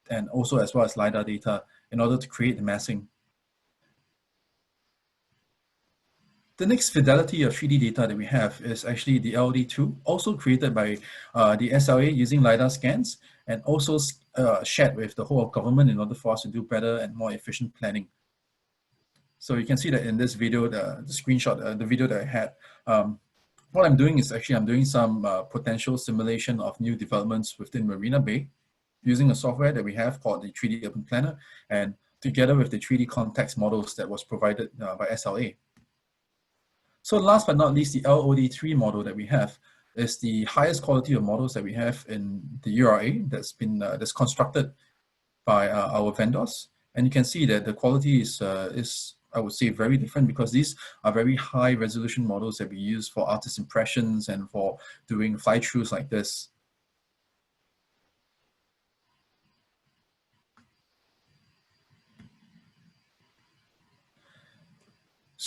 and also as well as LiDAR data in order to create the massing. The next fidelity of 3D data that we have is actually the LOD2, also created by the SLA using LiDAR scans, and also shared with the whole of government in order for us to do better and more efficient planning. So you can see that in this video, the screenshot, the video that I had, what I'm doing is actually I'm doing some potential simulation of new developments within Marina Bay using a software that we have called the 3D Urban Planner, and together with the 3D context models that was provided by SLA. So last but not least, the LOD3 model that we have is the highest quality of models that we have in the URA that's been that's constructed by our vendors. And you can see that the quality is I would say very different, because these are very high resolution models that we use for artist impressions and for doing fly-throughs like this.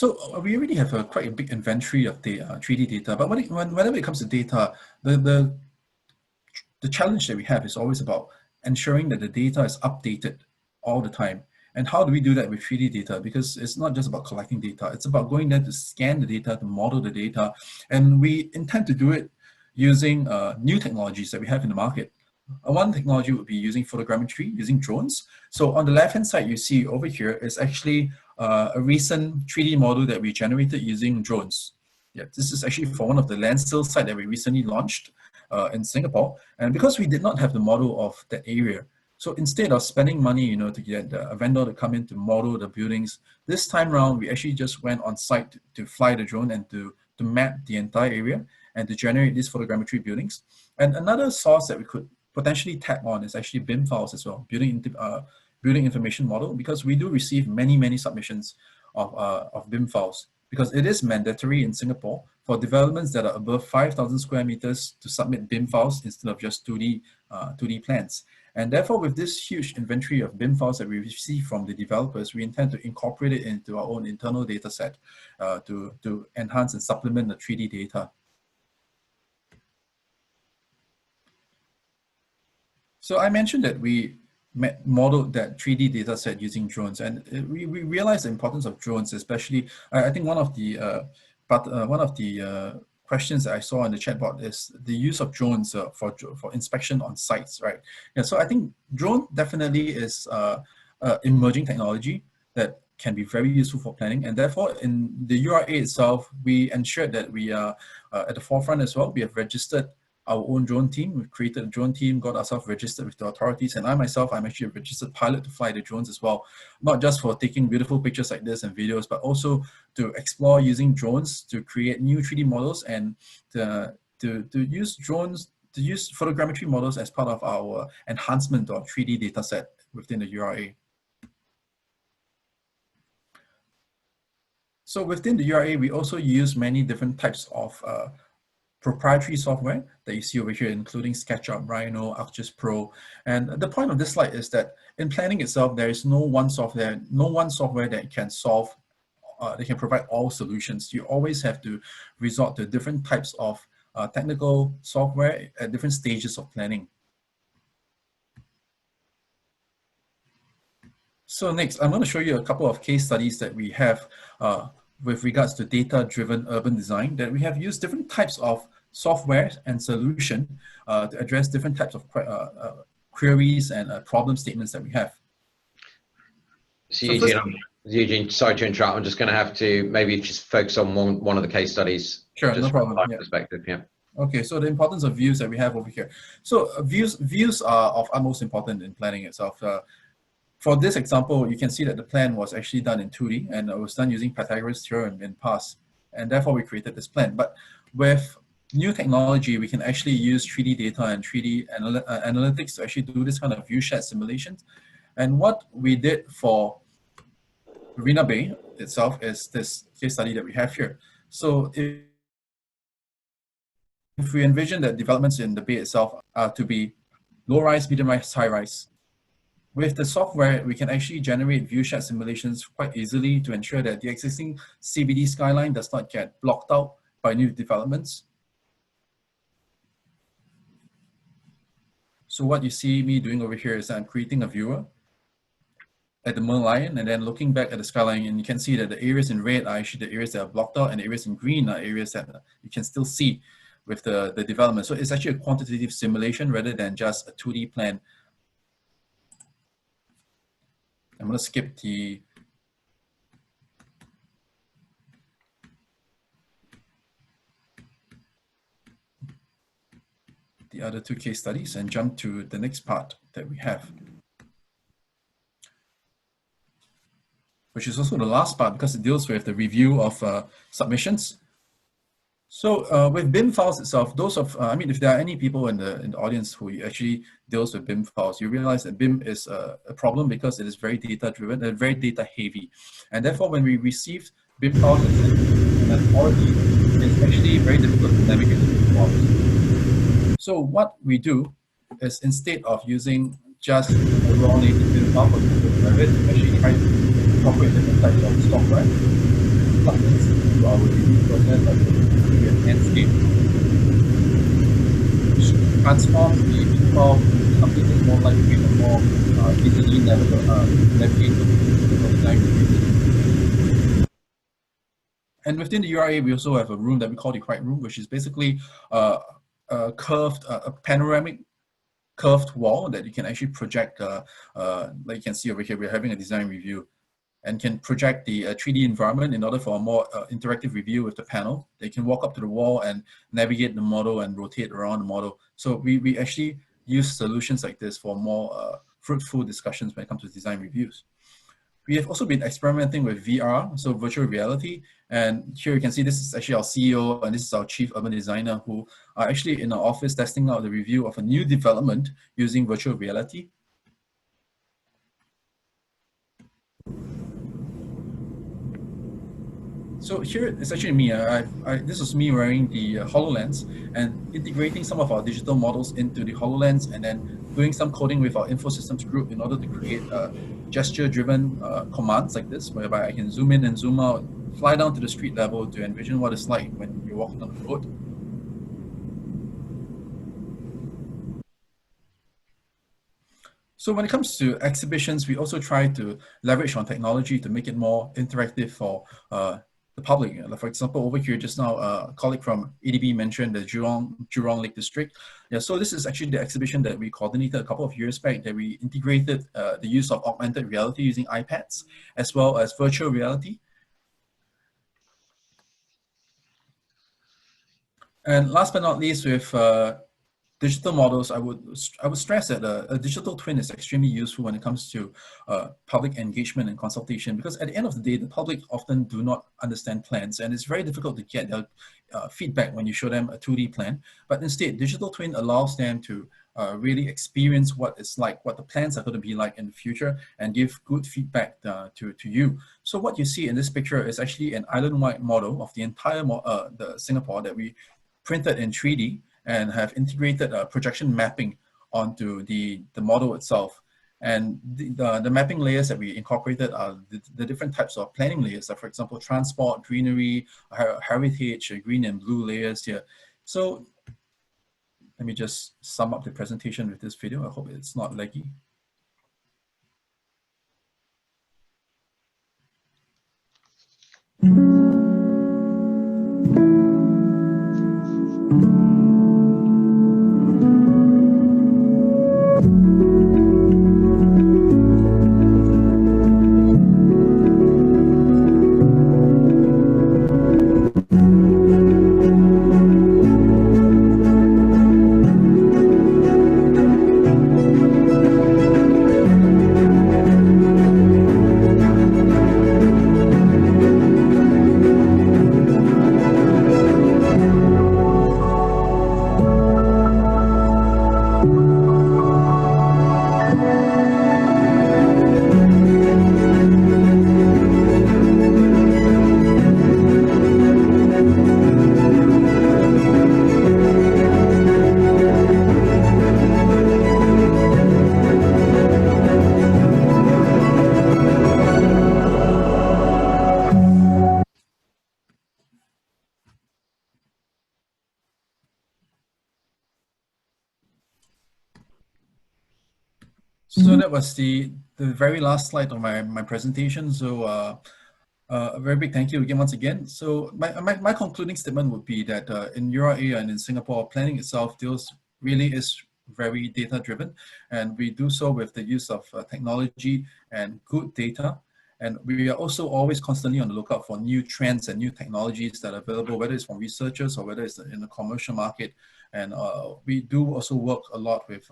So we already have quite a big inventory of data, 3D data, but whenever it comes to data, the challenge that we have is always about ensuring that the data is updated all the time. And how do we do that with 3D data? Because it's not just about collecting data, it's about going there to scan the data, to model the data. And we intend to do it using new technologies that we have in the market. One technology would be using photogrammetry, using drones. So on the left-hand side, you see over here is actually a recent 3D model that we generated using drones. Yeah, this is actually for one of the landfill sites that we recently launched in Singapore. And because we did not have the model of that area, so instead of spending money, to get a vendor to come in to model the buildings, this time around, we actually just went on site to fly the drone and to map the entire area and to generate these photogrammetry buildings. And another source that we could potentially tap on is actually BIM files as well, building information model, because we do receive many submissions of BIM files, because it is mandatory in Singapore for developments that are above 5,000 square meters to submit BIM files instead of just 2D plans. And therefore, with this huge inventory of BIM files that we receive from the developers, we intend to incorporate it into our own internal data set to enhance and supplement the 3D data. So I mentioned that we modeled that 3D data set using drones, and we realized the importance of drones, especially. I think one of the questions that I saw in the chatbot is the use of drones for inspection on sites, right? Yeah, so I think drone definitely is emerging technology that can be very useful for planning, and therefore in the URA itself, we ensured that we are at the forefront as well. We have registered our own drone team. We've created a drone team, got ourselves registered with the authorities, and I'm actually a registered pilot to fly the drones as well, not just for taking beautiful pictures like this and videos, but also to explore using drones to create new 3D models and to use drones, to use photogrammetry models as part of our enhancement of 3D data set within the URA. So within the URA, we also use many different types of proprietary software that you see over here, including SketchUp, Rhino, ArcGIS Pro. And the point of this slide is that in planning itself, there is no one software that can solve, they can provide all solutions. You always have to resort to different types of technical software at different stages of planning. So next, I'm going to show you a couple of case studies that we have with regards to data-driven urban design, that we have used different types of software and solution to address different types of queries and problem statements that we have. So Eugene, sorry to interrupt. I'm just going to have to maybe just focus on one of the case studies. Sure, just no problem. From my perspective, yeah. Okay, so the importance of views that we have over here. So views are of utmost importance in planning itself. For this example, you can see that the plan was actually done in 2D and it was done using Pythagoras theorem in past, and therefore we created this plan. But with new technology, we can actually use 3D data and 3D analytics to actually do this kind of view shed simulations. And what we did for Marina Bay itself is this case study that we have here. So if we envision that developments in the bay itself are to be low-rise, medium-rise, high-rise, with the software, we can actually generate view shed simulations quite easily to ensure that the existing CBD skyline does not get blocked out by new developments. So what you see me doing over here is that I'm creating a viewer at the Merlion and then looking back at the skyline, and you can see that the areas in red are actually the areas that are blocked out, and the areas in green are areas that you can still see with the development. So it's actually a quantitative simulation rather than just a 2D plan. I'm going to skip the other two case studies and jump to the next part that we have, which is also the last part because it deals with the review of submissions. So with BIM files itself, those of, I mean, if there are any people in the audience who actually deals with BIM files, you realize that BIM is a problem because it is very data driven and very data heavy. And therefore, when we receive BIM files and authority, it's actually very difficult to navigate the files. So what we do is instead of using just a raw native BIM file for Revit, we actually try to incorporate different types of software plugins to our review process, like the landscape, which transforms the protocol to something that's more lightweight and more easily navigated for design reviews. And within the URA, we also have a room that we call the Quiet Room, which is basically a panoramic curved wall that you can actually project, like you can see over here, we're having a design review, and can project the 3D environment in order for a more interactive review with the panel. They can walk up to the wall and navigate the model and rotate around the model. So we actually use solutions like this for more fruitful discussions when it comes to design reviews. We have also been experimenting with VR, so virtual reality. And here you can see this is actually our CEO and this is our chief urban designer who are actually in our office testing out the review of a new development using virtual reality. So here it's actually me. This is me wearing the HoloLens and integrating some of our digital models into the HoloLens and then doing some coding with our InfoSystems group in order to create gesture-driven commands like this, whereby I can zoom in and zoom out, fly down to the street level to envision what it's like when you're walking on the road. So when it comes to exhibitions, we also try to leverage on technology to make it more interactive for the public. For example, over here just now, a colleague from ADB mentioned the Jurong Lake District. Yeah, so this is actually the exhibition that we coordinated a couple of years back, that we integrated the use of augmented reality using iPads, as well as virtual reality. And last but not least, with digital models, I would stress that a digital twin is extremely useful when it comes to public engagement and consultation, because at the end of the day, the public often do not understand plans, and it's very difficult to get their feedback when you show them a 2D plan. But instead, digital twin allows them to really experience what it's like, what the plans are going to be like in the future, and give good feedback to you. So what you see in this picture is actually an island-wide model of the entire the Singapore that we printed in 3D and have integrated projection mapping onto the model itself. And the mapping layers that we incorporated are the different types of planning layers, like for example, transport, greenery, heritage, green and blue layers here. So let me just sum up the presentation with this video. I hope it's not laggy. So that was the very last slide of my presentation. So a very big thank you again, once again. So my concluding statement would be that in URA and in Singapore, planning itself really is very data driven, and we do so with the use of technology and good data. And we are also always constantly on the lookout for new trends and new technologies that are available, whether it's from researchers or whether it's in the commercial market. And we do also work a lot with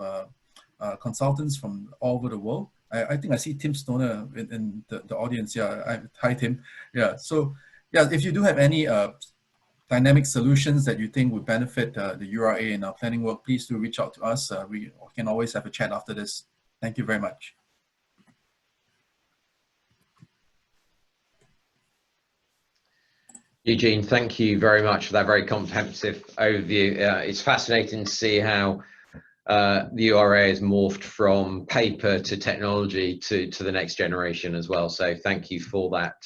consultants from all over the world. I think I see Tim Stoner in the audience. Yeah, hi Tim. Yeah, so yeah, if you do have any dynamic solutions that you think would benefit the URA in our planning work, please do reach out to us. We can always have a chat after this. Thank you very much. Eugene, thank you very much for that very comprehensive overview. It's fascinating to see how the URA has morphed from paper to technology to the next generation as well. So thank you for that.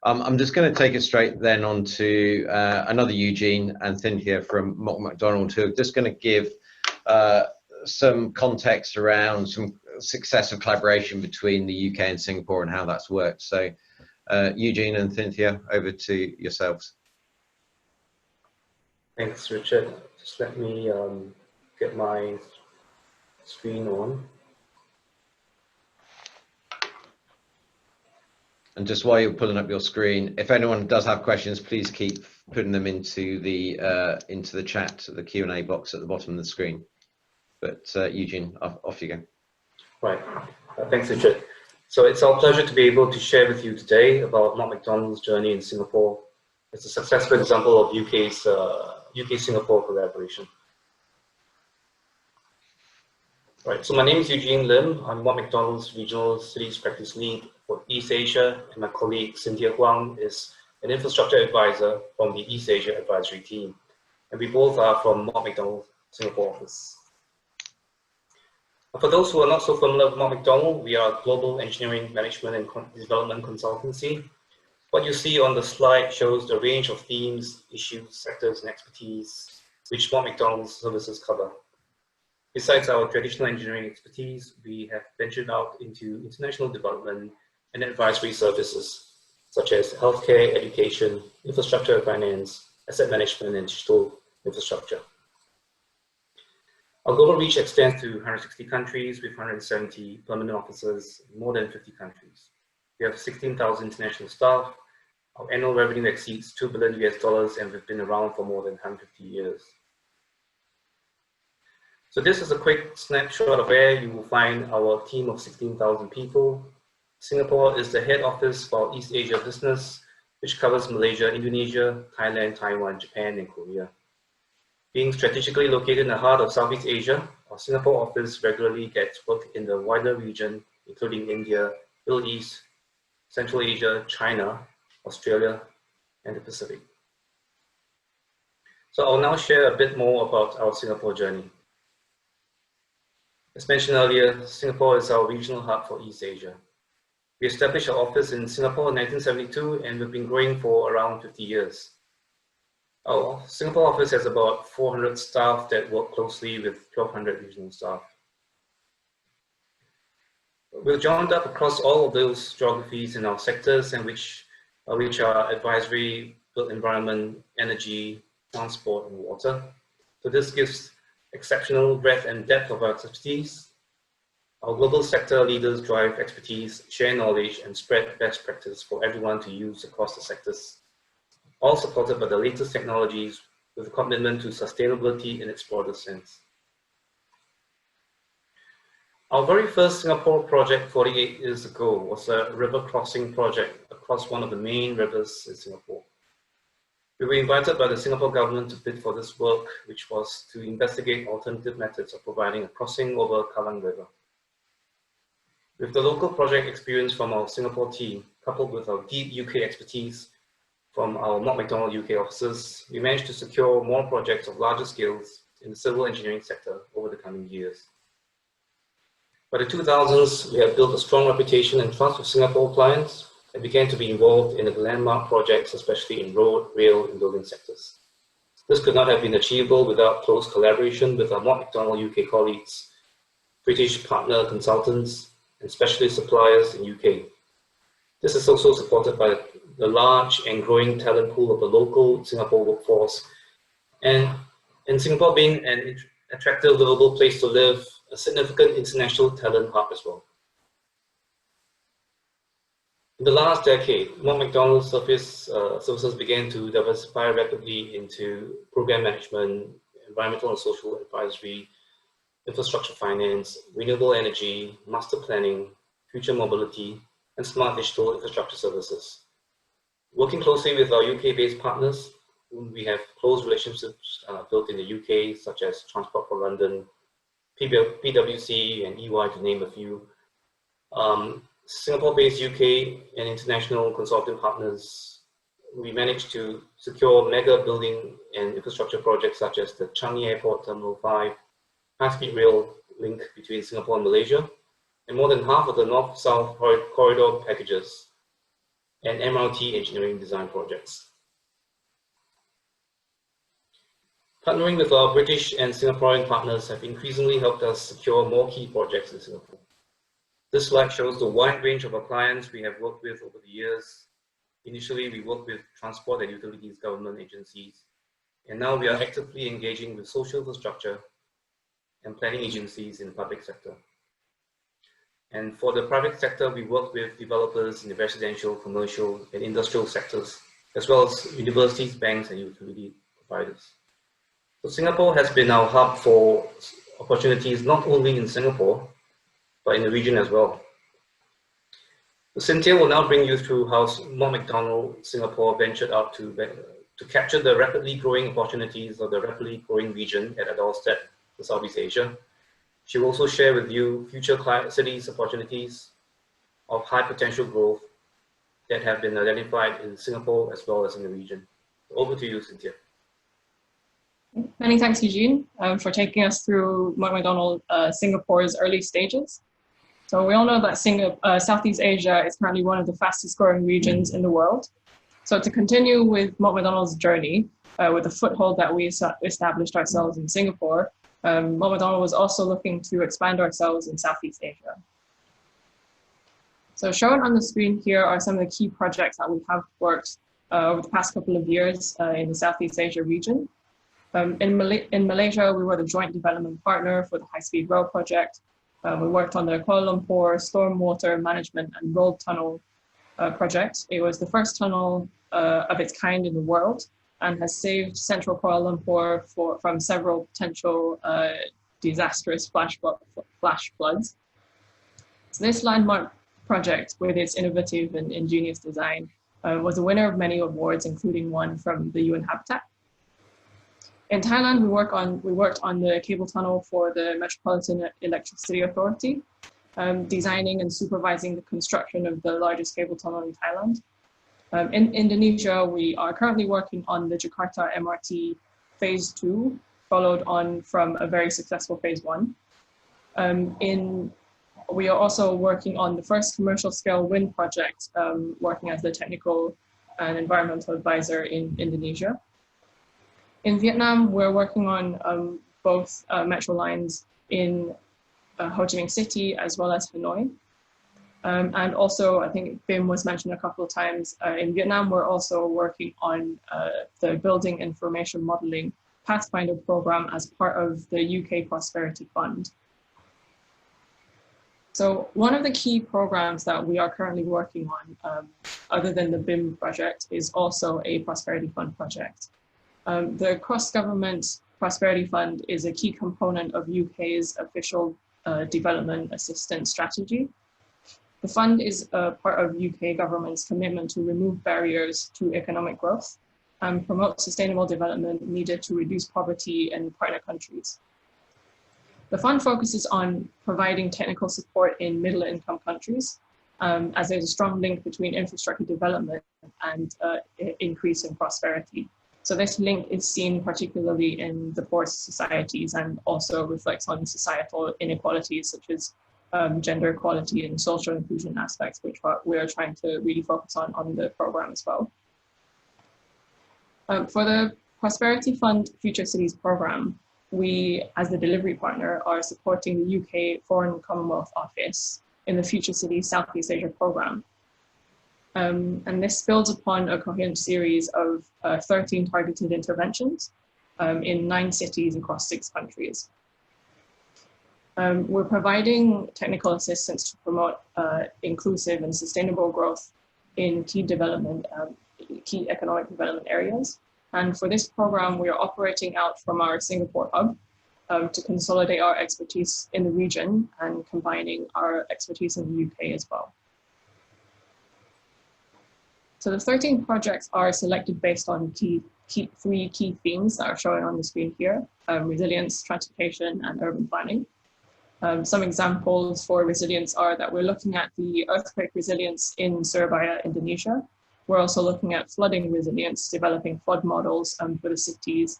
I'm just going to take it straight then on to another Eugene and Cynthia from Mott MacDonald, who are just going to give some context around some success of collaboration between the UK and Singapore and how that's worked. So Eugene and Cynthia, over to yourselves. Thanks, Richard. Just let me get my screen on. And just while you're pulling up your screen, if anyone does have questions, please keep putting them into the chat, the Q&A box at the bottom of the screen. But Eugene, off you go. Right. Thanks, Richard. So it's our pleasure to be able to share with you today about Mott MacDonald's journey in Singapore. It's a successful example of UK-Singapore collaboration. Right, so my name is Eugene Lim. I'm Mott MacDonald's Regional Cities Practice Lead for East Asia, and my colleague Cynthia Huang is an infrastructure advisor from the East Asia advisory team. And we both are from Mott MacDonald Singapore office. For those who are not so familiar with Mott MacDonald, we are a global engineering, management, and development consultancy. What you see on the slide shows the range of themes, issues, sectors, and expertise which Mott MacDonald's services cover. Besides our traditional engineering expertise, we have ventured out into international development and advisory services, such as healthcare, education, infrastructure, finance, asset management, and digital infrastructure. Our global reach extends to 160 countries with 170 permanent offices in more than 50 countries. We have 16,000 international staff. Our annual revenue exceeds $2 billion US, and we've been around for more than 150 years. So this is a quick snapshot of where you will find our team of 16,000 people. Singapore is the head office for East Asia business, which covers Malaysia, Indonesia, Thailand, Taiwan, Japan, and Korea. Being strategically located in the heart of Southeast Asia, our Singapore office regularly gets work in the wider region, including India, Middle East, Central Asia, China, Australia, and the Pacific. So I'll now share a bit more about our Singapore journey. As mentioned earlier, Singapore is our regional hub for East Asia. We established our office in Singapore in 1972, and we've been growing for around 50 years. Our Singapore office has about 400 staff that work closely with 1,200 regional staff. We're joined up across all of those geographies in our sectors, and which are advisory, built environment, energy, transport, and water. So this gives exceptional breadth and depth of our expertise. Our global sector leaders drive expertise, share knowledge, and spread best practice for everyone to use across the sectors, all supported by the latest technologies with a commitment to sustainability in its broader sense. Our very first Singapore project 48 years ago was a river crossing project across one of the main rivers in Singapore. We were invited by the Singapore government to bid for this work, which was to investigate alternative methods of providing a crossing over Kallang River. With the local project experience from our Singapore team, coupled with our deep UK expertise from our Mott MacDonald UK offices, we managed to secure more projects of larger scales in the civil engineering sector over the coming years. By the 2000s, we had built a strong reputation and trust with Singapore clients and began to be involved in the landmark projects, especially in road, rail, and building sectors. This could not have been achievable without close collaboration with our Mott MacDonald UK colleagues, British partner consultants, and specialist suppliers in UK. This is also supported by the large and growing talent pool of the local Singapore workforce, and in Singapore being an attractive, livable place to live, a significant international talent hub as well. In the last decade, Mott MacDonald services began to diversify rapidly into program management, environmental and social advisory, infrastructure finance, renewable energy, master planning, future mobility, and smart digital infrastructure services. Working closely with our UK-based partners, whom we have close relationships built in the UK, such as Transport for London, PwC, and EY, to name a few. Singapore-based UK and international consulting partners, we managed to secure mega building and infrastructure projects such as the Changi Airport Terminal 5, high-speed rail link between Singapore and Malaysia, and more than half of the North-South corridor packages and MRT engineering design projects. Partnering with our British and Singaporean partners have increasingly helped us secure more key projects in Singapore. This slide shows the wide range of our clients we have worked with over the years. Initially, we worked with transport and utilities government agencies, and now we are actively engaging with social infrastructure and planning agencies in the public sector. And for the private sector, we work with developers in the residential, commercial, and industrial sectors, as well as universities, banks, and utility providers. So Singapore has been our hub for opportunities not only in Singapore, but in the region as well. So Cynthia will now bring you through how Mott MacDonald Singapore ventured out to capture the rapidly growing opportunities of the rapidly growing region at our doorstep, the Southeast Asia. She will also share with you future cities opportunities of high potential growth that have been identified in Singapore as well as in the region. Over to you, Cynthia. Many thanks, Eugene, for taking us through Mott MacDonald Singapore's early stages. So we all know that Southeast Asia is currently one of the fastest growing regions in the world. So to continue with Mott MacDonald's journey, with the foothold that we established ourselves in Singapore, Mott MacDonald was also looking to expand ourselves in Southeast Asia. So shown on the screen here are some of the key projects that we have worked over the past couple of years in the Southeast Asia region. In Malaysia, we were the joint development partner for the high-speed rail project. We worked on the Kuala Lumpur stormwater management and road tunnel project. It was the first tunnel of its kind in the world and has saved central Kuala Lumpur from several potential disastrous flash floods. So this landmark project, with its innovative and ingenious design, was a winner of many awards, including one from the UN Habitat. In Thailand, we worked on the cable tunnel for the Metropolitan Electricity Authority, designing and supervising the construction of the largest cable tunnel in Thailand. In Indonesia, we are currently working on the Jakarta MRT Phase 2, followed on from a very successful Phase 1. We are also working on the first commercial scale wind project, working as the technical and environmental advisor in Indonesia. In Vietnam, we're working on both metro lines in Ho Chi Minh City as well as Hanoi. And also, I think BIM was mentioned a couple of times, in Vietnam, we're also working on the Building Information Modeling Pathfinder program as part of the UK Prosperity Fund. So one of the key programs that we are currently working on, other than the BIM project, is also a Prosperity Fund project. The Cross-Government Prosperity Fund is a key component of UK's official development assistance strategy. The fund is a part of UK government's commitment to remove barriers to economic growth and promote sustainable development needed to reduce poverty in partner countries. The fund focuses on providing technical support in middle-income countries, as there's a strong link between infrastructure development and increase in prosperity. So this link is seen particularly in the poorest societies and also reflects on societal inequalities such as gender equality and social inclusion aspects, which we are trying to really focus on the program as well. For the Prosperity Fund Future Cities program, we, as the delivery partner, are supporting the UK Foreign Commonwealth Office in the Future Cities Southeast Asia program. And this builds upon a coherent series of 13 targeted interventions in 9 cities across 6 countries. We're providing technical assistance to promote inclusive and sustainable growth in key economic development areas. And for this program, we are operating out from our Singapore hub to consolidate our expertise in the region and combining our expertise in the UK as well. So the 13 projects are selected based on 3 key themes that are shown on the screen here: resilience, transportation, and urban planning. Some examples for resilience are that we're looking at the earthquake resilience in Surabaya, Indonesia. We're also looking at flooding resilience, developing flood models for the cities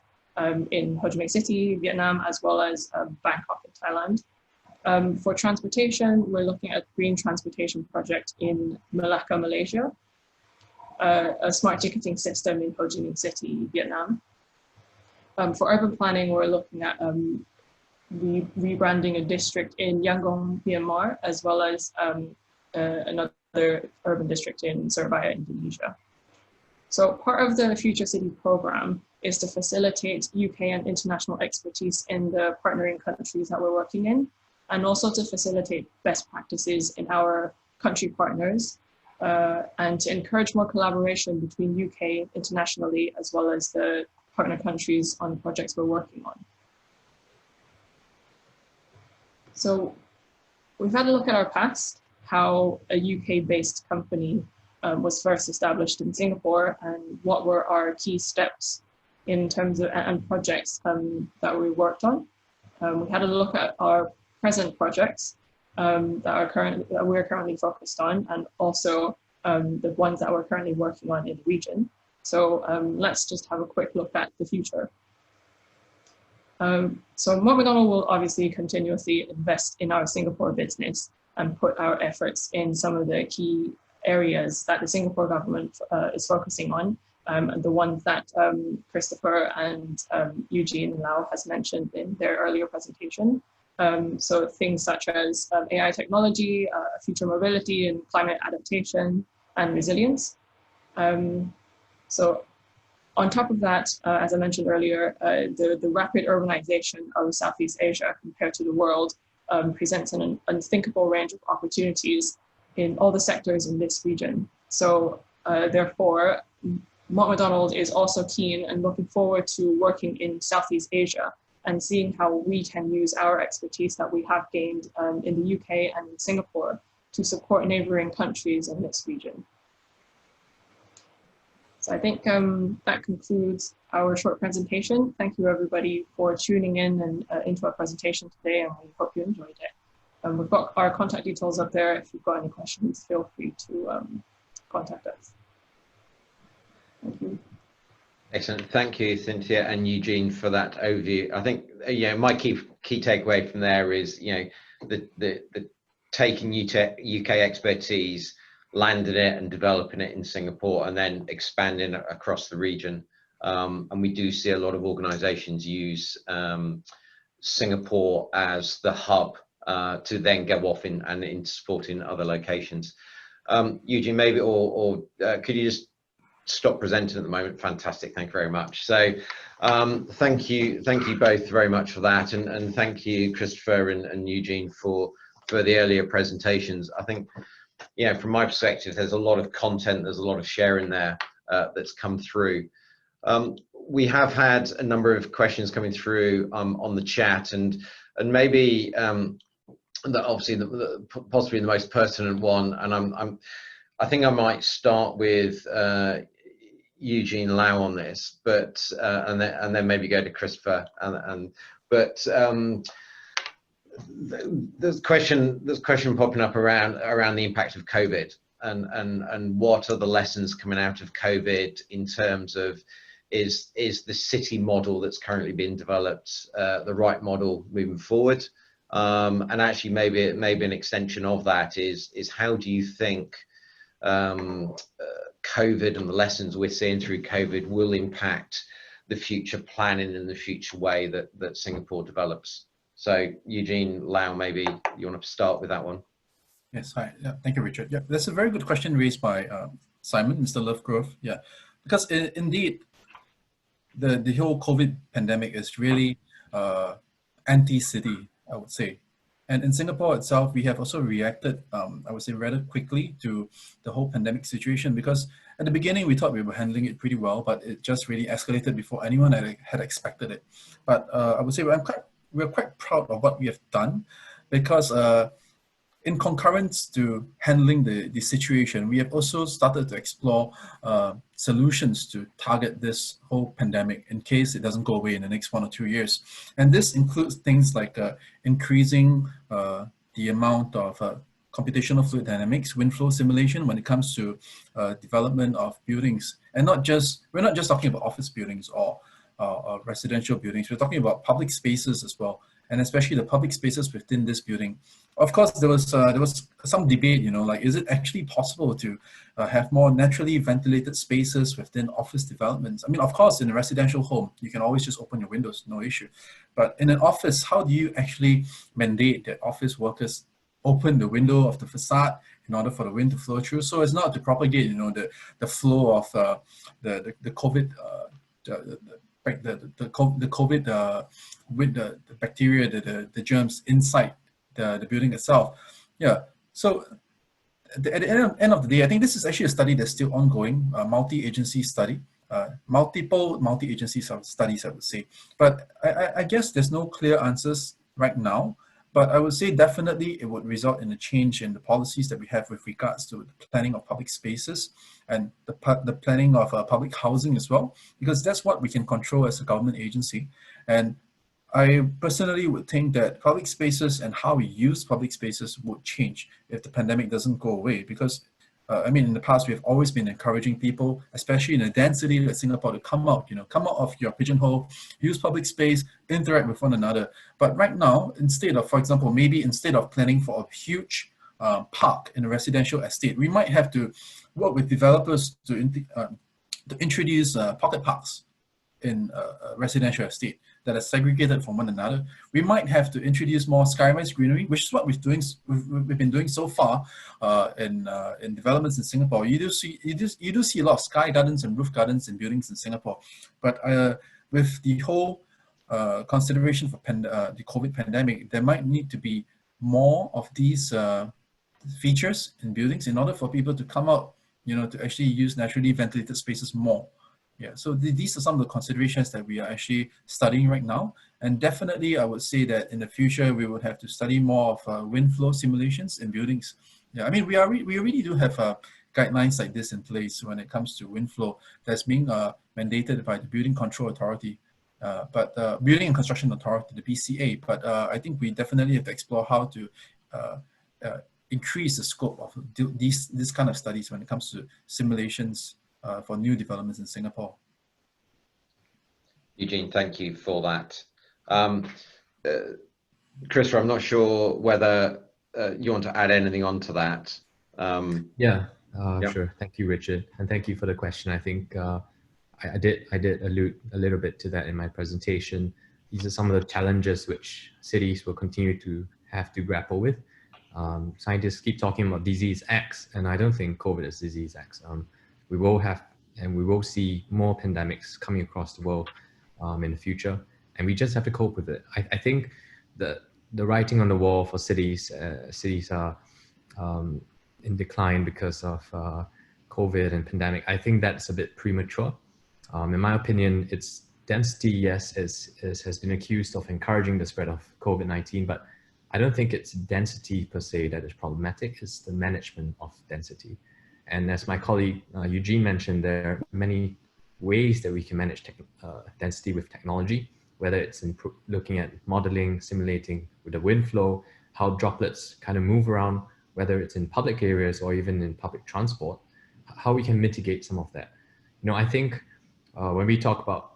in Ho Chi Minh City, Vietnam, as well as Bangkok in Thailand. For transportation, we're looking at green transportation project in Malacca, Malaysia. a smart ticketing system in Ho Chi Minh City, Vietnam. For urban planning, we're looking at rebranding a district in Yangon, Myanmar, as well as another urban district in Surabaya, Indonesia. So part of the Future City program is to facilitate UK and international expertise in the partnering countries that we're working in, and also to facilitate best practices in our country partners, and to encourage more collaboration between UK internationally, as well as the partner countries on the projects we're working on. So we've had a look at our past, how a UK-based company was first established in Singapore, and what were our key steps in terms of and projects that we worked on. We had a look at our present projects that we're currently focused on, and also the ones that we're currently working on in the region. So let's just have a quick look at the future. So Mott MacDonald will obviously continuously invest in our Singapore business and put our efforts in some of the key areas that the Singapore government is focusing on, and the ones that Christopher and Eugene Lau has mentioned in their earlier presentation. So things such as AI technology, future mobility and climate adaptation and resilience. So on top of that, as I mentioned earlier, the rapid urbanization of Southeast Asia compared to the world presents an unthinkable range of opportunities in all the sectors in this region. So therefore, Mott MacDonald is also keen and looking forward to working in Southeast Asia and seeing how we can use our expertise that we have gained in the UK and in Singapore to support neighboring countries in this region. So I think that concludes our short presentation. Thank you everybody for tuning in and into our presentation today, and we hope you enjoyed it. We've got our contact details up there. If you've got any questions, feel free to contact us. Thank you. Excellent. Thank you, Cynthia and Eugene, for that overview. I think my key takeaway from there is the taking UK expertise, landing it and developing it in Singapore, and then expanding it across the region. And we do see a lot of organisations use Singapore as the hub to then go off in supporting other locations. Eugene, maybe or could you just stop presenting at the moment? Fantastic, thank you very much. So thank you both very much for that, and thank you Christopher and Eugene for the earlier presentations. I think from my perspective there's a lot of content, there's a lot of sharing there that's come through. We have had a number of questions coming through on the chat, and maybe obviously possibly the most pertinent one, and I think I might start with Eugene Lau on this, but and then maybe go to Christopher. There's question popping up around the impact of COVID, and what are the lessons coming out of COVID in terms of is the city model that's currently being developed the right model moving forward? And actually maybe an extension of that is how do you think COVID and the lessons we're seeing through COVID will impact the future planning and the future way that Singapore develops? So Eugene Lau, maybe you want to start with that one. Yes, hi. Yeah, thank you, Richard. Yeah, that's a very good question raised by Simon, Mr. Lovegrove. Yeah, because indeed, the whole COVID pandemic is really anti-city, I would say. And in Singapore itself, we have also reacted, I would say, rather quickly to the whole pandemic situation, because at the beginning, we thought we were handling it pretty well, but it just really escalated before anyone had expected it. But I would say we're quite proud of what we have done, because in concurrence to handling the situation, we have also started to explore solutions to target this whole pandemic in case it doesn't go away in the next 1 or 2 years. And this includes things like increasing the amount of computational fluid dynamics, wind flow simulation when it comes to development of buildings. And we're not just talking about office buildings or residential buildings, we're talking about public spaces as well. and especially the public spaces within this building. Of course, there was some debate, like, is it actually possible to have more naturally ventilated spaces within office developments? I mean, of course, in a residential home, you can always just open your windows, no issue. But in an office, how do you actually mandate that office workers open the window of the facade in order for the wind to flow through, so as not to propagate, the flow of the COVID, the COVID with the bacteria, the germs inside the building itself. Yeah. So at the end of the day, I think this is actually a study that's still ongoing, a multi-agency study, multiple multi-agency studies, I would say. But I guess there's no clear answers right now. But I would say definitely it would result in a change in the policies that we have with regards to the planning of public spaces and the planning of public housing as well, because that's what we can control as a government agency. And I personally would think that public spaces and how we use public spaces would change if the pandemic doesn't go away, because I mean, in the past, we have always been encouraging people, especially in a dense city like Singapore, to come out of your pigeonhole, use public space, interact with one another. But right now, instead of, for example, maybe instead of planning for a huge park in a residential estate, we might have to work with developers to introduce pocket parks in a residential estate that are segregated from one another. We might have to introduce more skyrise greenery, which is what we've been doing so far in developments in Singapore. You do see a lot of sky gardens and roof gardens in buildings in Singapore, but with the whole consideration for the COVID pandemic, there might need to be more of these features in buildings in order for people to come out, to actually use naturally ventilated spaces more. Yeah, so these are some of the considerations that we are actually studying right now. And definitely, I would say that in the future, we would have to study more of wind flow simulations in buildings. Yeah, I mean, we already do have guidelines like this in place when it comes to wind flow that's being mandated by the Building Control Authority, Building and Construction Authority, the BCA. But I think we definitely have to explore how to increase the scope of this kind of studies when it comes to simulations for new developments in Singapore. Eugene, thank you for that. Christopher, I'm not sure whether you want to add anything onto that. Yeah, sure. Thank you, Richard, and thank you for the question. I think I did allude a little bit to that in my presentation. These are some of the challenges which cities will continue to have to grapple with. Scientists keep talking about disease X, and I don't think COVID is disease X. We will see more pandemics coming across the world in the future, and we just have to cope with it. I think the writing on the wall for cities are in decline because of COVID and pandemic. I think that's a bit premature. In my opinion, it's density, yes, has been accused of encouraging the spread of COVID-19, but I don't think it's density per se that is problematic. It's the management of density. And as my colleague Eugene mentioned, there are many ways that we can manage density with technology, whether it's in looking at modeling, simulating with the wind flow, how droplets kind of move around, whether it's in public areas or even in public transport, how we can mitigate some of that. I think when we talk about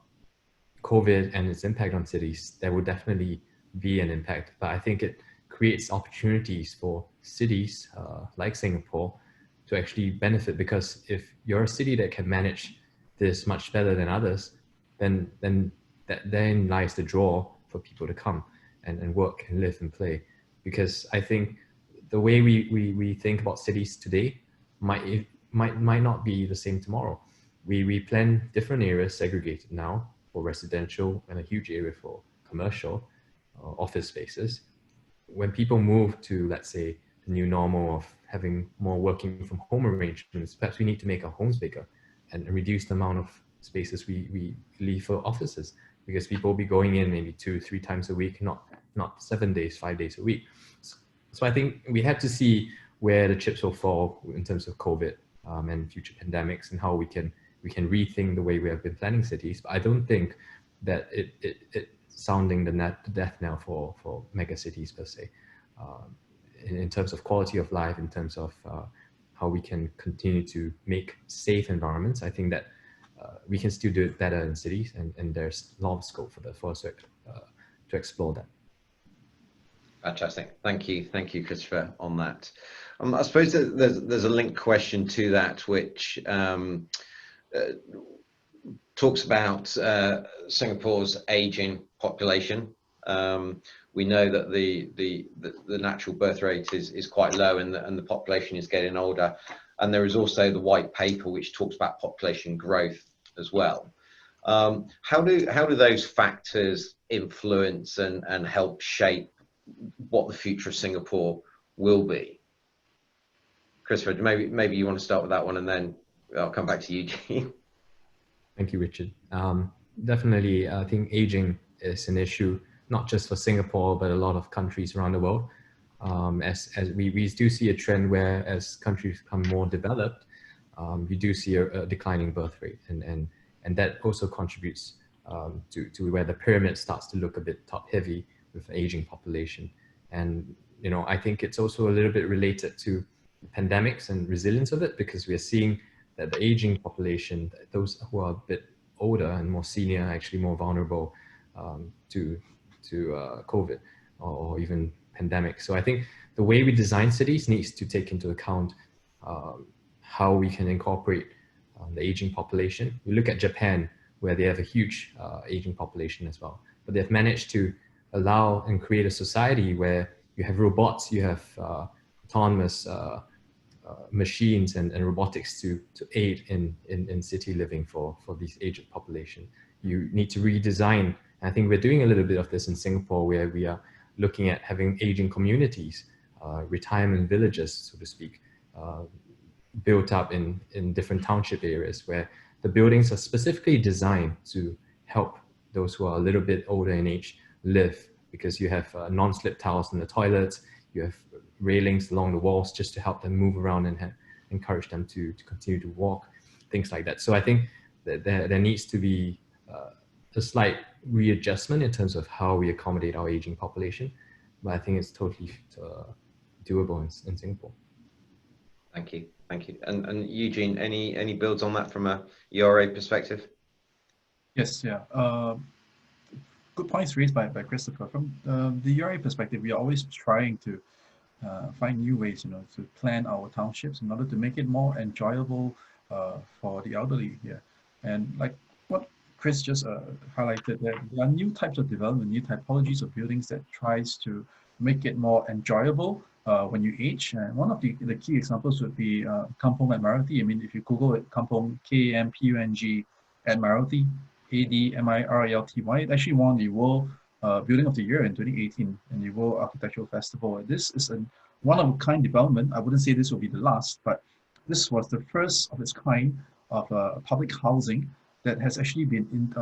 COVID and its impact on cities, there will definitely be an impact, but I think it creates opportunities for cities like Singapore to actually benefit, because if you're a city that can manage this much better than others, then lies the draw for people to come and work and live and play. Because I think the way we think about cities today might not be the same tomorrow. We plan different areas segregated now for residential and a huge area for commercial office spaces. When people move to, let's say, the new normal of having more working from home arrangements, perhaps we need to make our homes bigger and reduce the amount of spaces we leave for offices, because people will be going in maybe 2-3 times a week, not 7 days, 5 days a week. So I think we have to see where the chips will fall in terms of COVID and future pandemics, and how we can rethink the way we have been planning cities. But I don't think that it's sounding the death knell for mega cities per se. In terms of quality of life, in terms of how we can continue to make safe environments, I think that we can still do it better in cities, and there's a lot of scope for us to explore that. Fantastic. Thank you, Christopher, on that. I suppose that there's a linked question to that, which talks about Singapore's aging population. We know that the natural birth rate is quite low, and the population is getting older. And there is also the white paper which talks about population growth as well. How do those factors influence and help shape what the future of Singapore will be? Christopher, maybe you want to start with that one, and then I'll come back to you, Eugene. Thank you, Richard. Definitely, I think aging is an issue, not just for Singapore, but a lot of countries around the world. As we do see a trend where as countries become more developed, we do see a declining birth rate, and that also contributes to where the pyramid starts to look a bit top heavy with aging population. And I think it's also a little bit related to pandemics and resilience of it, because we are seeing that the aging population, those who are a bit older and more senior, are actually more vulnerable to COVID or even pandemic. So I think the way we design cities needs to take into account how we can incorporate the aging population. We look at Japan, where they have a huge aging population as well, but they've managed to allow and create a society where you have robots, you have autonomous machines and robotics to aid in city living for these aged population. You need to redesign. And I think we're doing a little bit of this in Singapore, where we are looking at having aging communities, retirement villages, so to speak, built up in different township areas, where the buildings are specifically designed to help those who are a little bit older in age live, because you have non-slip tiles in the toilets, you have railings along the walls just to help them move around and encourage them to continue to walk, things like that. So I think that there needs to be a slight readjustment in terms of how we accommodate our aging population, but I think it's totally doable in Singapore. Thank you. And Eugene, any builds on that from a ERA perspective? Yes, yeah. Good points raised by Christopher. From the ERA perspective, we are always trying to find new ways, to plan our townships in order to make it more enjoyable for the elderly here. And like what Chris just highlighted, there are new types of development, new typologies of buildings that tries to make it more enjoyable when you age. And one of the key examples would be Kampong Admiralty. I mean, if you Google it, Kampong, K-A-M-P-U-N-G, Admiralty, A-D-M-I-R-A-L-T-Y, it actually won the World Building of the Year in 2018 in the World Architectural Festival. This is a one-of-a-kind development. I wouldn't say this will be the last, but this was the first of its kind of public housing that has actually been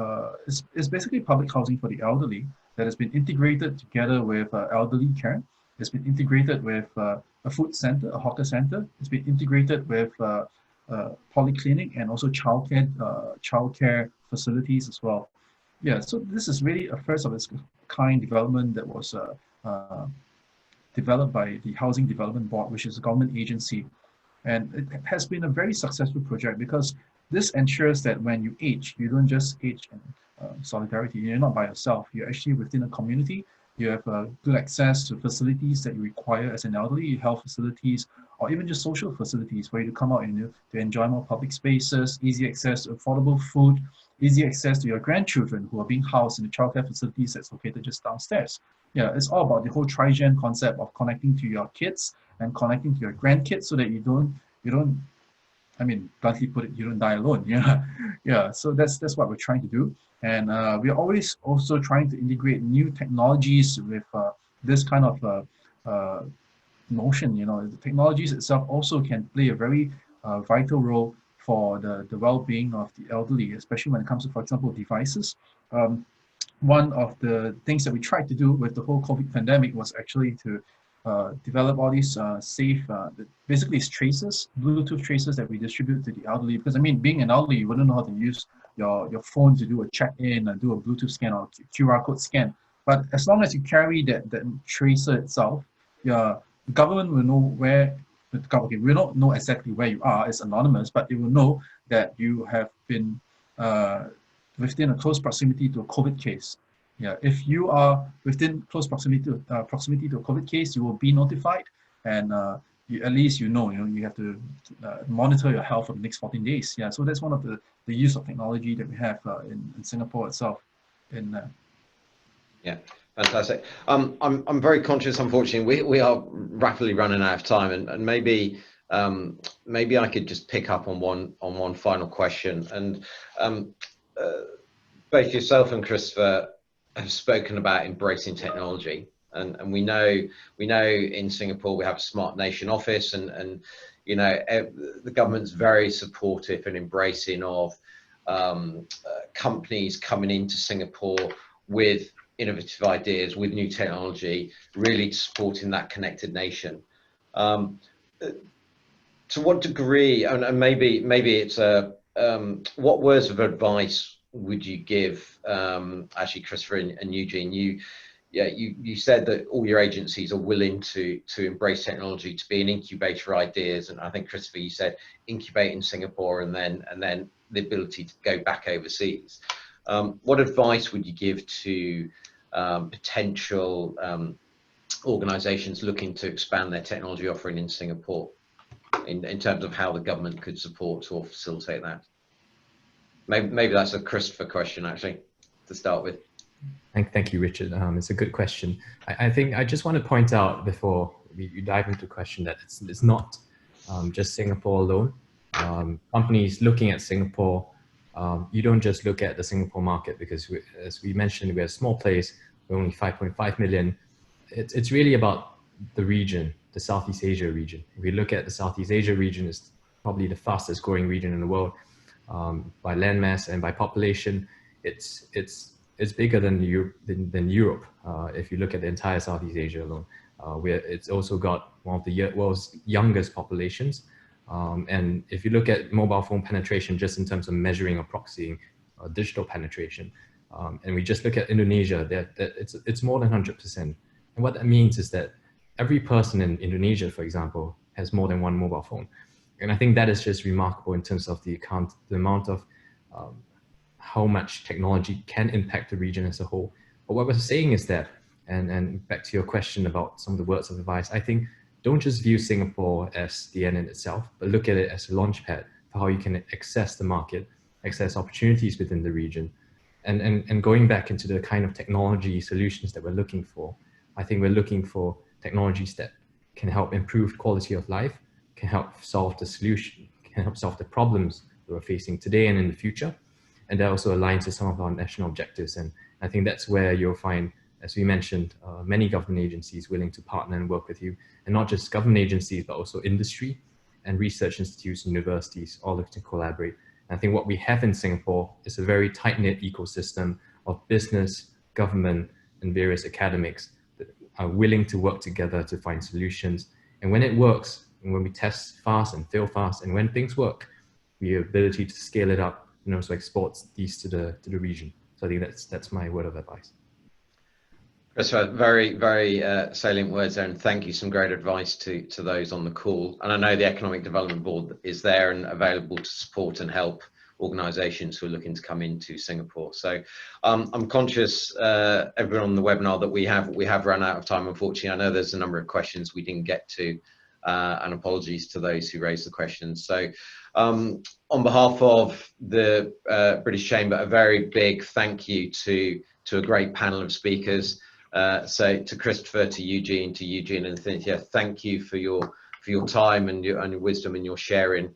it's basically public housing for the elderly that has been integrated together with elderly care. It's been integrated with a food center, a hawker center. It's been integrated with polyclinic and also childcare facilities as well. Yeah, so this is really a first of its kind development that was developed by the Housing Development Board, which is a government agency. And it has been a very successful project, because this ensures that when you age, you don't just age in solidarity. You're not by yourself. You're actually within a community. You have good access to facilities that you require as an elderly, health facilities, or even just social facilities for you to come out and to enjoy more public spaces, easy access to affordable food, easy access to your grandchildren who are being housed in the childcare facilities that's located just downstairs. Yeah, it's all about the whole tri-gen concept of connecting to your kids and connecting to your grandkids, so that you don't, I mean, bluntly put it, you don't die alone. Yeah. So that's what we're trying to do, and we're always also trying to integrate new technologies with this kind of notion. The technologies itself also can play a very vital role for the well-being of the elderly, especially when it comes to, for example, devices. One of the things that we tried to do with the whole COVID pandemic was actually to develop all these safe, basically it's traces, Bluetooth traces that we distribute to the elderly. Because I mean, being an elderly, you wouldn't know how to use your phone to do a check-in and do a Bluetooth scan or QR code scan. But as long as you carry that tracer itself, your government will know where. Okay, we don't know exactly where you are. It's anonymous, but it will know that you have been within a close proximity to a COVID case. Yeah, if you are within close proximity to a COVID case, you will be notified, and at least you know you have to monitor your health for the next 14 days. Yeah, so that's one of the use of technology that we have in Singapore itself. Yeah, fantastic. I'm very conscious, unfortunately, we are rapidly running out of time, and maybe I could just pick up on one final question. And both yourself and Christopher have spoken about embracing technology, and we know in Singapore we have a Smart Nation office, and you know, the government's very supportive and embracing of companies coming into Singapore with innovative ideas, with new technology, really supporting that connected nation. To what degree, and maybe it's what words of advice would you give, actually, Christopher and Eugene? You said that all your agencies are willing to embrace technology, to be an incubator of ideas, and I think, Christopher, you said incubate in Singapore and then the ability to go back overseas. What advice would you give to potential organizations looking to expand their technology offering in Singapore, in terms of how the government could support or facilitate that? Maybe that's a Christopher question, actually, to start with. Thank you, Richard. It's a good question. I think I just want to point out before we dive into the question that it's not just Singapore alone. Companies looking at Singapore, you don't just look at the Singapore market, because as we mentioned, we're a small place, we're only 5.5 million. It's really about the region, the Southeast Asia region. If we look at the Southeast Asia region, it's probably the fastest growing region in the world by landmass and by population. It's bigger than Europe. If you look at the entire Southeast Asia alone, it's also got one of the world's youngest populations. And if you look at mobile phone penetration, just in terms of measuring or proxying digital penetration, and we just look at Indonesia, it's more than 100%. And what that means is that every person in Indonesia, for example, has more than one mobile phone. And I think that is just remarkable in terms of the amount of how much technology can impact the region as a whole. But what we're saying is that, and back to your question about some of the words of advice, I think don't just view Singapore as the end in itself, but look at it as a launchpad for how you can access the market, access opportunities within the region. And going back into the kind of technology solutions that we're looking for, I think we're looking for technologies that can help improve quality of life, can help solve the solution, can help solve the problems that we're facing today and in the future. And that also aligns with some of our national objectives. And I think that's where you'll find, as we mentioned, many government agencies willing to partner and work with you, and not just government agencies, but also industry and research institutes, universities, all looking to collaborate. And I think what we have in Singapore is a very tight-knit ecosystem of business, government, and various academics that are willing to work together to find solutions. And when it works, and when we test fast and fail fast, and when things work, we have the ability to scale it up and also export these to the region. So I think that's my word of advice. Christopher, very, very salient words there, and thank you. Some great advice to those on the call. And I know the Economic Development Board is there and available to support and help organisations who are looking to come into Singapore. So I'm conscious, everyone on the webinar, that we have run out of time, unfortunately. I know there's a number of questions we didn't get to, and apologies to those who raised the questions. So on behalf of the British Chamber, a very big thank you to a great panel of speakers. So to Christopher, to Eugene and Cynthia, thank you for your time and your wisdom and your sharing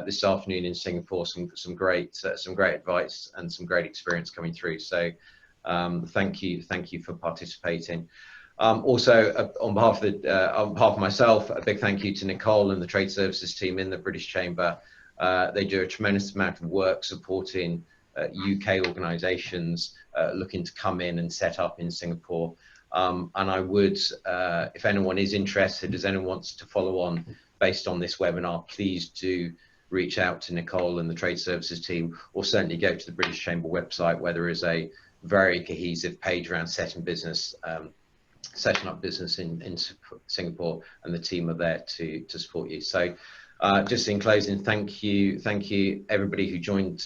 this afternoon in Singapore. Some great advice and some great experience coming through. So thank you for participating. Also, on behalf of myself, a big thank you to Nicole and the Trade Services team in the British Chamber. They do a tremendous amount of work supporting UK organisations looking to come in and set up in Singapore. And I would, if anyone is interested, as anyone wants to follow on based on this webinar, please do reach out to Nicole and the Trade Services team, or certainly go to the British Chamber website, where there is a very cohesive page around setting up business in Singapore, and the team are there to support you. So Just in closing, thank you everybody who joined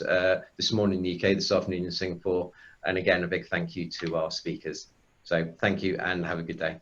this morning in the UK, this afternoon in Singapore, and again a big thank you to our speakers. So thank you and have a good day.